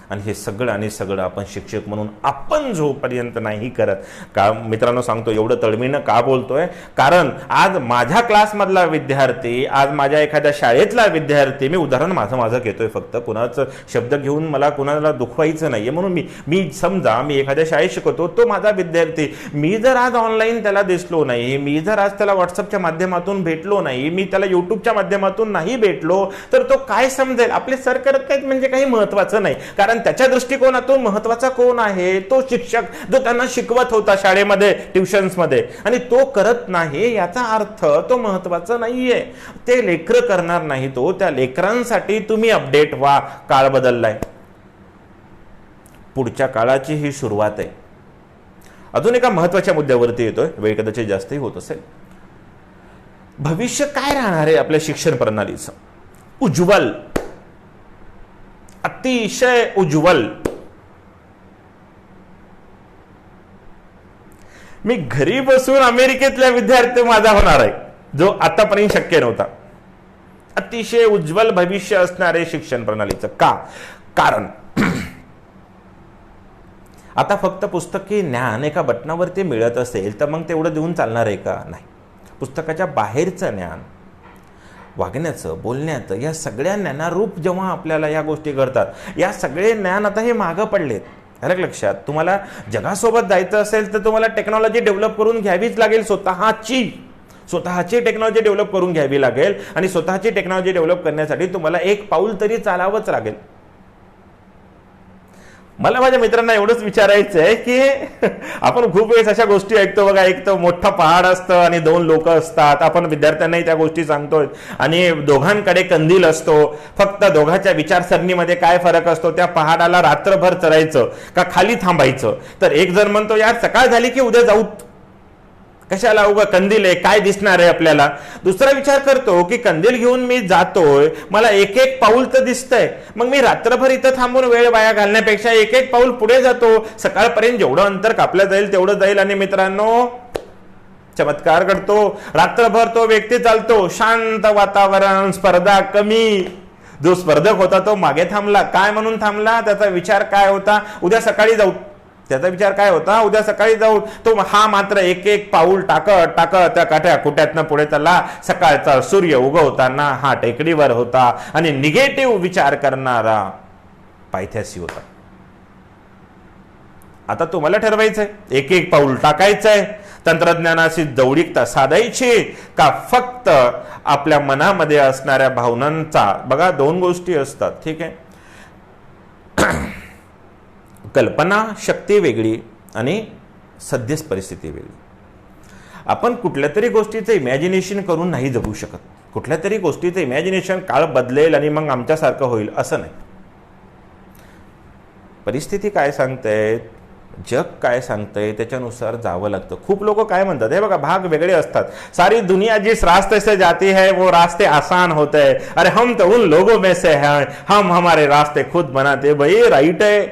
आणि हे सगळं आपण शिक्षक म्हणून आपण जोपर्यंत नाही करत का, मित्रांनो सांगतो एवढं तळमीनं का बोलतोय, कारण आज माझ्या क्लासमधला विद्यार्थी, आज माझ्या एखाद्या शाळेतला विद्यार्थी, मी उदाहरण माझं घेतोय फक्त, कुणाचं शब्द घेऊन मला कुणाला दुखवायचं नाहीये. म्हणून मी समजा मी एखाद्या शाळेत शिकवतो, तो माझा विद्यार्थी, मी जर आज ऑनलाईन त्याला दिसलो नाही, मी जर आज त्याला व्हॉट्सअपच्या माध्यमातून भेटलो नाही, मी त्याला युट्यूबच्या माध्यमातून नाही भेटलो, तर तो काय समजेल? आपले सर करत आहेत म्हणजे काही महत्वाचं नाही. कारण कारण त्याच्या दृष्टिकोनातून महत्वाचा कोण आहे? तो शिक्षक जो त्यांना शिकवत होता शाळेमध्ये, ट्युशन्समध्ये, आणि तो करत नाही याचा अर्थ तो महत्वाचा नाहीये. ते लेकरं करणार नाही, तो त्या लेकरांसाठी तुम्ही अपडेट व्हा. काळ बदललाय, पुढच्या काळाची ही सुरुवात आहे. अजून एका महत्वाच्या मुद्द्यावरती येतोय, वेळ कदाचित जास्तही होत असेल. भविष्य काय राहणार आहे आपल्या शिक्षण प्रणालीचं? उज्ज्वल, अतिशय उज्ज्वल. मी घरी बसून अमेरिकेतल्या विद्यार्थी माझा होणार आहे, जो आतापर्यंत शक्य नव्हता. अतिशय उज्ज्वल भविष्य असणार आहे शिक्षण प्रणालीचं. का? कारण आता फक्त पुस्तकी ज्ञान एका बटनावरती मिळत असेल तर मग तेवढं देऊन चालणार आहे का? नाही. पुस्तकाच्या बाहेरचं ज्ञान, वागण्याचं, बोलण्याचं, या सगळ्या ज्ञानारूप जेव्हा आपल्याला या गोष्टी घडतात, या सगळे ज्ञान आता हे मागं पडलेत. अलग लक्षात, तुम्हाला जगासोबत जायचं असेल तर तुम्हाला टेक्नॉलॉजी डेव्हलप करून घ्यावीच लागेल. स्वतःची टेक्नॉलॉजी डेव्हलप करून घ्यावी लागेल. आणि स्वतःची टेक्नॉलॉजी डेव्हलप करण्यासाठी तुम्हाला एक पाऊल तरी चालावंच लागेल. मला माझ्या मित्रांना एवढंच विचारायचं आहे की आपण खूप वेळेस अशा गोष्टी ऐकतो बघा, एक तर मोठं पहाड असतं आणि दोन लोक असतात. आपण विद्यार्थ्यांनाही त्या गोष्टी सांगतोय आणि दोघांकडे कंदील असतो. फक्त दोघांच्या विचारसरणीमध्ये काय फरक असतो? त्या पहाडाला रात्रभर चढायचं का खाली थांबायचं? तर एक जण म्हणतो यार सकाळ झाली की उद्या जाऊ, कशाला, उगा कंदील आहे, काय दिसणार आहे आपल्याला. दुसरा विचार करतो की कंदील घेऊन मी जातोय, मला एक एक पाऊल तर दिसतंय, मग मी रात्रभर इथं थांबून वेळ वाया घालण्यापेक्षा एक एक पाऊल पुढे जातो. सकाळपर्यंत जेवढं अंतर कापलं जाईल तेवढं जाईल. आणि मित्रांनो, चमत्कार घडतो. रात्रभर तो व्यक्ती चालतो, शांत वातावरण, स्पर्धा कमी. जो स्पर्धक होता तो मागे थांबला. काय म्हणून थांबला? त्याचा विचार काय होता? उद्या सकाळी जाऊ. त्याचा विचार काय होता? उद्या सकाळी जाऊ. तो हा मात्र एक एक पाऊल टाकत टाकत त्या काठ्या खुट्यातनं पुढे चालला. सकाळचा सूर्य उगवताना हा टेकडीवर होता आणि निगेटिव्ह विचार करणारा पायथ्याशी होता. आता तुम्हाला ठरवायचंय एक एक पाऊल टाकायचंय, तंत्रज्ञानाशी जवळीकता साधायची का फक्त आपल्या मनामध्ये असणाऱ्या भावनांचा. बघा, दोन गोष्टी असतात, ठीक आहे. कल्पना शक्ती वेगळी आणि सद्यस परिस्थिती वेगळी. आपण कुठल्या तरी गोष्टीचं इमॅजिनेशन करून नाही जगू शकत. कुठल्या तरी गोष्टीचं इमॅजिनेशन काळ बदलेल आणि मग आमच्यासारखं होईल असं नाही. परिस्थिती काय सांगते, जग काय सांगतंय त्याच्यानुसार जावं लागतं. खूप लोक काय म्हणतात, हे बघा भाग वेगळे असतात. सारी दुनिया जिस रास्ते से जाती है वो रास्ते आसान होते हैं. अरे हम तो उन लोगों में से हैं, हम हमारे रास्ते खुद बनाते. भाई राईट आहे,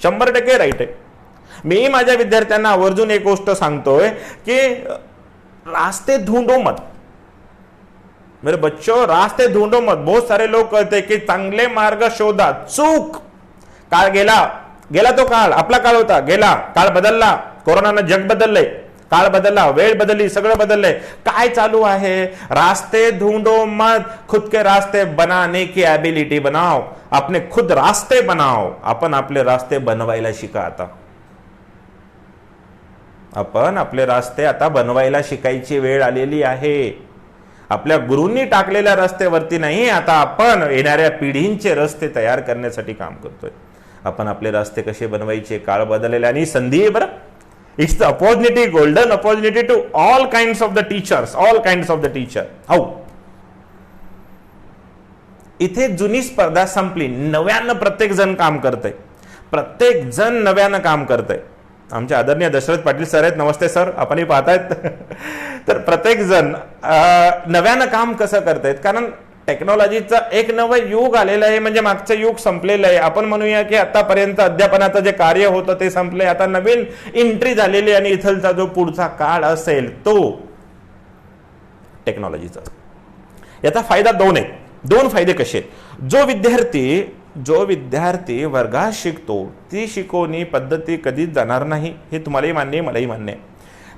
100% राईट आहे. मी माझ्या विद्यार्थ्यांना आवर्जून एक गोष्ट सांगतोय की रास्ते ढूंढो मत मेरे बच्चों, रास्ते ढूंढो मत. बहुत सारे लोग कहते की चांगले मार्ग शोधा. चूक. काळ गेला तो काळ, आपला काळ होता, गेला. काळ बदलला, कोरोनानं जग बदललंय, काळ बदलला, वेळ बदलली, सगळं बदललंय. काय चालू आहे? रास्ते ढूंढो मत, खुद के रास्ते बनाने की एबिलिटी बनाओ. अपने खुद रास्ते बनाओ. आपण आपले रास्ते बनवायला शिका. आता आपण आपले रास्ते आता बनवायला शिकायची वेळ आलेली आहे. आपल्या गुरूंनी टाकलेल्या रस्त्यावरती नाही, आता आपण येणाऱ्या पिढींचे रस्ते तयार करण्यासाठी काम करतोय. आपण आपले रस्ते कसे बनवायचे? काळ बदललेला आणि संधी आहे बरं. It's the opportunity, golden opportunity to all kinds of the teachers, all kinds of the teacher. How? इथे जुनी स्पर्धा संपली, नव्यानं प्रत्येक जण काम करतंय. प्रत्येक जण नव्यानं काम करतंय. आमचे आदरणीय दशरथ पाटील सर आहेत, नमस्ते सर, आपणही पाहतायत. तर प्रत्येक जण नव्यानं काम कसं करतायत? कारण टेक्नॉलॉजीचं एक नवं युग आलेलं आहे. म्हणजे मागचं युग संपलेलं आहे. आपण म्हणूया की आतापर्यंत अध्यापनाचं जे कार्य होतं ते संपलंय. आता नवीन एंट्री झालेली आणि इथलचा जो पुढचा काळ असेल तो टेक्नॉलॉजीचा. याचा फायदा दोन आहेत. दोन फायदे कसे? जो विद्यार्थी वर्गात शिकतो ती शिकवणी पद्धती कधीच जाणार नाही, हे तुम्हालाही मान्य आहे, मलाही मान्य आहे.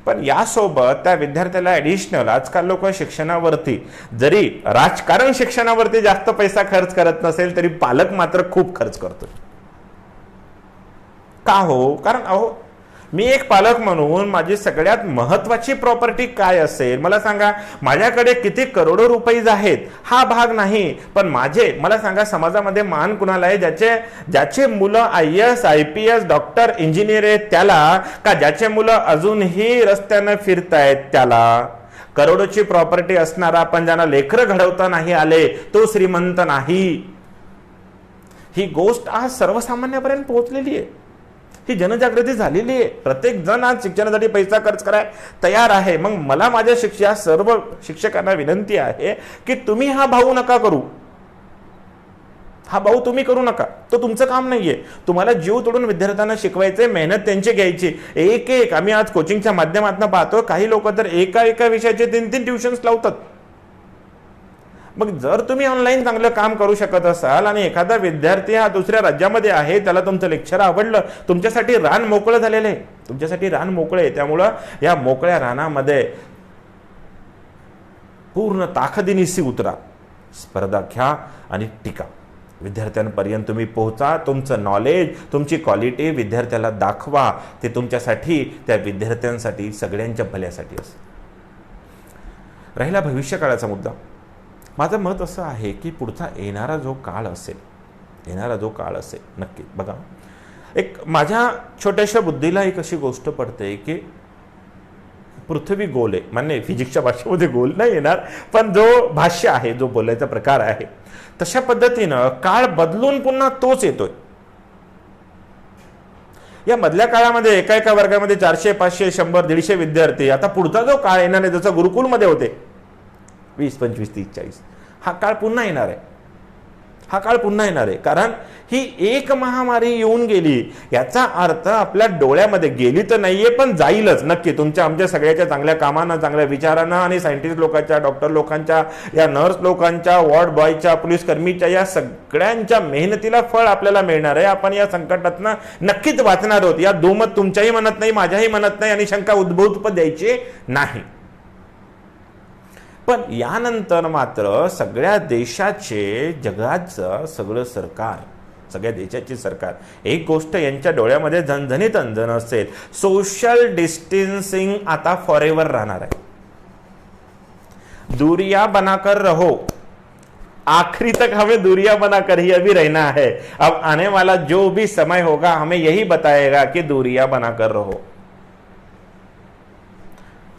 पण यासोबत त्या विद्यार्थ्याला ऍडिशनल, आजकाल लोक शिक्षणावरती, जरी राजकारण शिक्षणावरती जास्त पैसा खर्च करत नसेल तरी पालक मात्र खूप खर्च करतो. का हो? कारण अहो मी एक पालक म्हणून माझी सगळ्यात महत्वाची प्रॉपर्टी काय असेल मला सांगा. माझ्याकडे किती करोडो रुपये आहेत हा भाग नाही, पण मला सांगा समाजामध्ये मान कुणाला आहे? ज्याचे मुलं IAS IPS डॉक्टर इंजिनियर आहेत त्याला, का ज्याचे मुलं अजूनही रस्त्यानं फिरतायत त्याला? करोडोची प्रॉपर्टी असणारा पण ज्यांना लेकरं घडवता नाही आले तो श्रीमंत नाही. ही गोष्ट आज सर्वसामान्यापर्यंत पोहोचलेली आहे. ही जनजागृती झालेली आहे. प्रत्येक जण आज शिक्षणासाठी पैसा खर्च करायला तयार आहे. मग मला माझ्या सर्व शिक्षकांना विनंती आहे की तुम्ही हा भाऊ नका करू. हा भाऊ तुम्ही करू नका. तो तुमचं काम नाहीये. तुम्हाला जीव तोडून विद्यार्थ्यांना शिकवायचे, मेहनत त्यांची घ्यायची. एक आम्ही आज कोचिंगच्या माध्यमातून पाहतो काही लोक तर एका विषयाचे 3 ट्युशन्स लावतात. मग जर तुम्ही ऑनलाईन चांगलं काम करू शकत असाल आणि एखादा विद्यार्थी हा दुसऱ्या राज्यामध्ये आहे, त्याला तुमचं लेक्चर आवडलं, तुमच्यासाठी रान मोकळं झालेलं आहे. तुमच्यासाठी रान मोकळं आहे. त्यामुळं या मोकळ्या रानामध्ये पूर्ण ताकदीनिशी उतरा, स्पर्धा घ्या आणि टिका. विद्यार्थ्यांपर्यंत तुम्ही पोहोचा. तुमचं नॉलेज, तुमची क्वालिटी विद्यार्थ्याला दाखवा. ते तुमच्यासाठी, त्या विद्यार्थ्यांसाठी, सगळ्यांच्या भल्यासाठी असतं. राहिला भविष्य काळाचा मुद्दा. माझं मत असं आहे की पुढचा येणारा जो काळ असेल नक्की बघा, एक माझ्या छोट्याशा बुद्धीला एक अशी गोष्ट पडते की पृथ्वी गोल आहे. मान्य फिजिक्सच्या भाषेमध्ये गोल नाही येणार, पण जो भाष्य आहे, जो बोलायचा प्रकार आहे, तशा पद्धतीनं काळ बदलून पुन्हा तोच येतोय. या मधल्या काळामध्ये एका वर्गामध्ये 400 500 100 150 विद्यार्थी. आता पुढचा जो काळ येणार आहे, जसं गुरुकुलमध्ये होते 20 25 30 40, हा काळ पुन्हा येणार आहे. कारण ही एक महामारी येऊन गेली. याचा अर्थ आपल्या डोळ्यामध्ये गेली तर नाहीये, पण जाईलच नक्की. तुमच्या आमच्या सगळ्याच्या चांगल्या कामानं, चांगल्या विचारानं आणि सायंटिस्ट लोकांच्या, डॉक्टर लोकांच्या, या नर्स लोकांच्या, वॉर्ड बॉयच्या, पोलीस कर्मीच्या, या सगळ्यांच्या मेहनतीला फळ आपल्याला मिळणार आहे. आपण या संकटातनं नक्कीच वाचणार आहोत. या दुमत तुमच्याही मनात नाही, माझ्याही मनात नाही आणि शंका उद्भूत द्यायची नाही. पण यानंतर मात्र सगळ्या देशाचे, जगाचं सगळं सरकार, सगळ्या देशाची सरकार, एक गोष्ट यांच्या डोळ्यामध्ये झणझणीत अंजन असेल, सोशल डिस्टन्सिंग आता फॉरएव्हर राहणार आहे. दूरियां बनाकर रहो, आखिरी तक हमें दूरियां बनाकर ही अभी रहना है. अब आने वाला जो भी समय होगा हमें यही बताएगा कि दूरियां बनाकर रहो.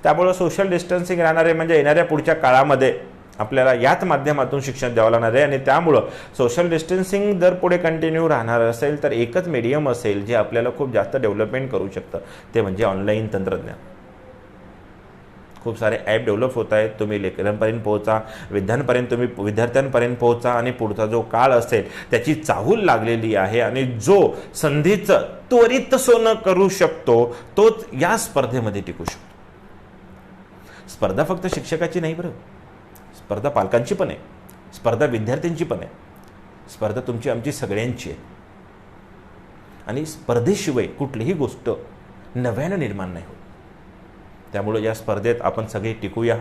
त्यामुळे सोशल डिस्टन्सिंग राहणार आहे. म्हणजे येणाऱ्या पुढच्या काळामध्ये आपल्याला याच माध्यमातून शिक्षण द्यावं लागणार आहे. आणि त्यामुळं सोशल डिस्टन्सिंग जर पुढे कंटिन्यू राहणार असेल तर एकच मीडियम असेल जे आपल्याला खूप जास्त डेव्हलपमेंट करू शकतं, ते म्हणजे ऑनलाईन तंत्रज्ञान. खूप सारे ॲप डेव्हलप होत आहेत. तुम्ही लेकरांपर्यंत पोहोचा, विद्यार्थ्यांपर्यंत पोहोचा आणि पुढचा जो काळ असेल त्याची चाहूल लागलेली आहे. आणि जो संधीचं त्वरित सोनं करू शकतो तोच या स्पर्धेमध्ये टिकू शकतो. स्पर्धा फक्त शिक्षकाची नाही बरं, स्पर्धा पालकांची पण आहे, स्पर्धा विद्यार्थ्यांची पण आहे, स्पर्धा तुमची आमची सगळ्यांची आहे. आणि स्पर्धेशिवाय कुठलीही गोष्ट नव्यानं निर्माण नाही होत. त्यामुळे या स्पर्धेत आपण सगळे टिकूया,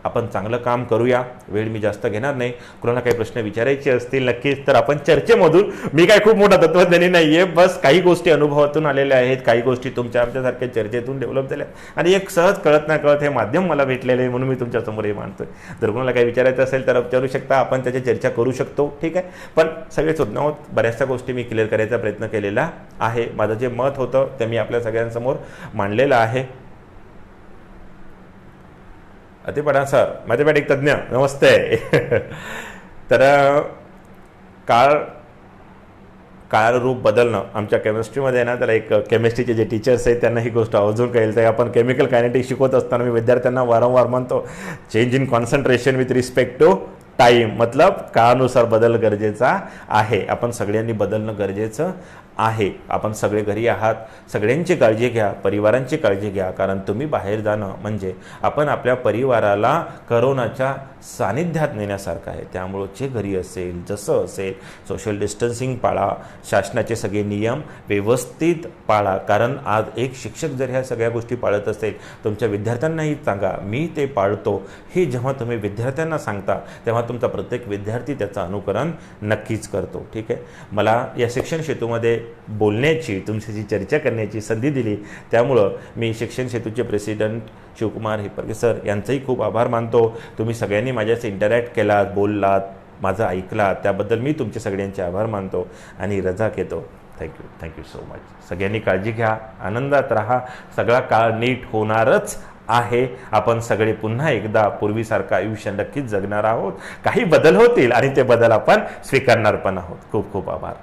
आपण चांगलं काम करूया. वेळ मी जास्त घेणार नाही. कुणाला काही प्रश्न विचारायचे असतील नक्कीच तर आपण चर्चेमधून, मी काय खूप मोठा तत्वज्ञानी नाहीये, बस काही गोष्टी अनुभवातून आलेल्या आहेत, काही गोष्टी तुमच्या आमच्यासारख्या चर्चेतून डेव्हलप झाल्या आणि एक सहज कळत ना कळत हे माध्यम मला भेटलेलं आहे म्हणून मी तुमच्यासमोर हे मांडतोय. जर कुणाला काही विचारायचं असेल तर विचारू शकता, आपण त्याची चर्चा करू शकतो. ठीक आहे. पण सगळे सुज्ञ आहोत, बऱ्याचशा गोष्टी मी क्लिअर करायचा प्रयत्न केलेला आहे. माझं जे मत होतं ते मी आपल्या सगळ्यांसमोर मांडलेलं आहे. अतिपडा सर, मॅथमॅटिक तज्ज्ञ, नमस्ते. तर काळ रूप बदलणं आमच्या केमिस्ट्रीमध्ये ना, तर एक केमिस्ट्रीचे जे टीचर्स आहेत त्यांना ही गोष्ट अजून कळेल. तर आपण केमिकल कायनेटिक्स शिकवत असताना मी विद्यार्थ्यांना वारंवार म्हणतो, change in concentration with respect to time. मतलब काळानुसार बदल गरजेचा आहे. आपण सगळ्यांनी बदलणं गरजेचं आहे. आपण सगळे घरी आहात, सगळ्यांची काळजी घ्या, परिवारांची काळजी घ्या. कारण तुम्ही बाहेर जाणं म्हणजे आपण आपल्या परिवाराला करोनाच्या सानिध्यात नेण्यासारखं आहे. त्यामुळं जे घरी असेल, जसं असेल, सोशल डिस्टन्सिंग पाळा, शासनाचे सगळे नियम व्यवस्थित पाळा. कारण आज एक शिक्षक जर ह्या सगळ्या गोष्टी पाळत असेल, तुमच्या विद्यार्थ्यांनाही सांगा मी ते पाळतो. हे जेव्हा तुम्ही विद्यार्थ्यांना सांगता तेव्हा तुमचा प्रत्येक विद्यार्थी त्याचं अनुकरण नक्कीच करतो. ठीक आहे. मला या शिक्षण सेतूमध्ये बोलण्याची, तुमच्याशी चर्चा करण्याची संधी दिली, त्यामुळं मी शिक्षण सेतूचे प्रेसिडेंट शिवकुमार हिप्परगे सर यांचंही खूप आभार मानतो. तुम्ही सगळ्यांनी माझ्याशी इंटरॅक्ट केलात, बोललात, माझं ऐकलात, त्याबद्दल मी तुमचे सगळ्यांचे आभार मानतो आणि रजा घेतो. Thank you so much. सगळ्यांनी काळजी घ्या, आनंदात राहा. सगळा काळ नीट होणारच आहे. आपण सगळे पुन्हा एकदा पूर्वीसारखं आयुष्य नक्कीच जगणार आहोत. काही बदल होतील आणि ते बदल आपण स्वीकारणार पण आहोत. खूप खूप आभार.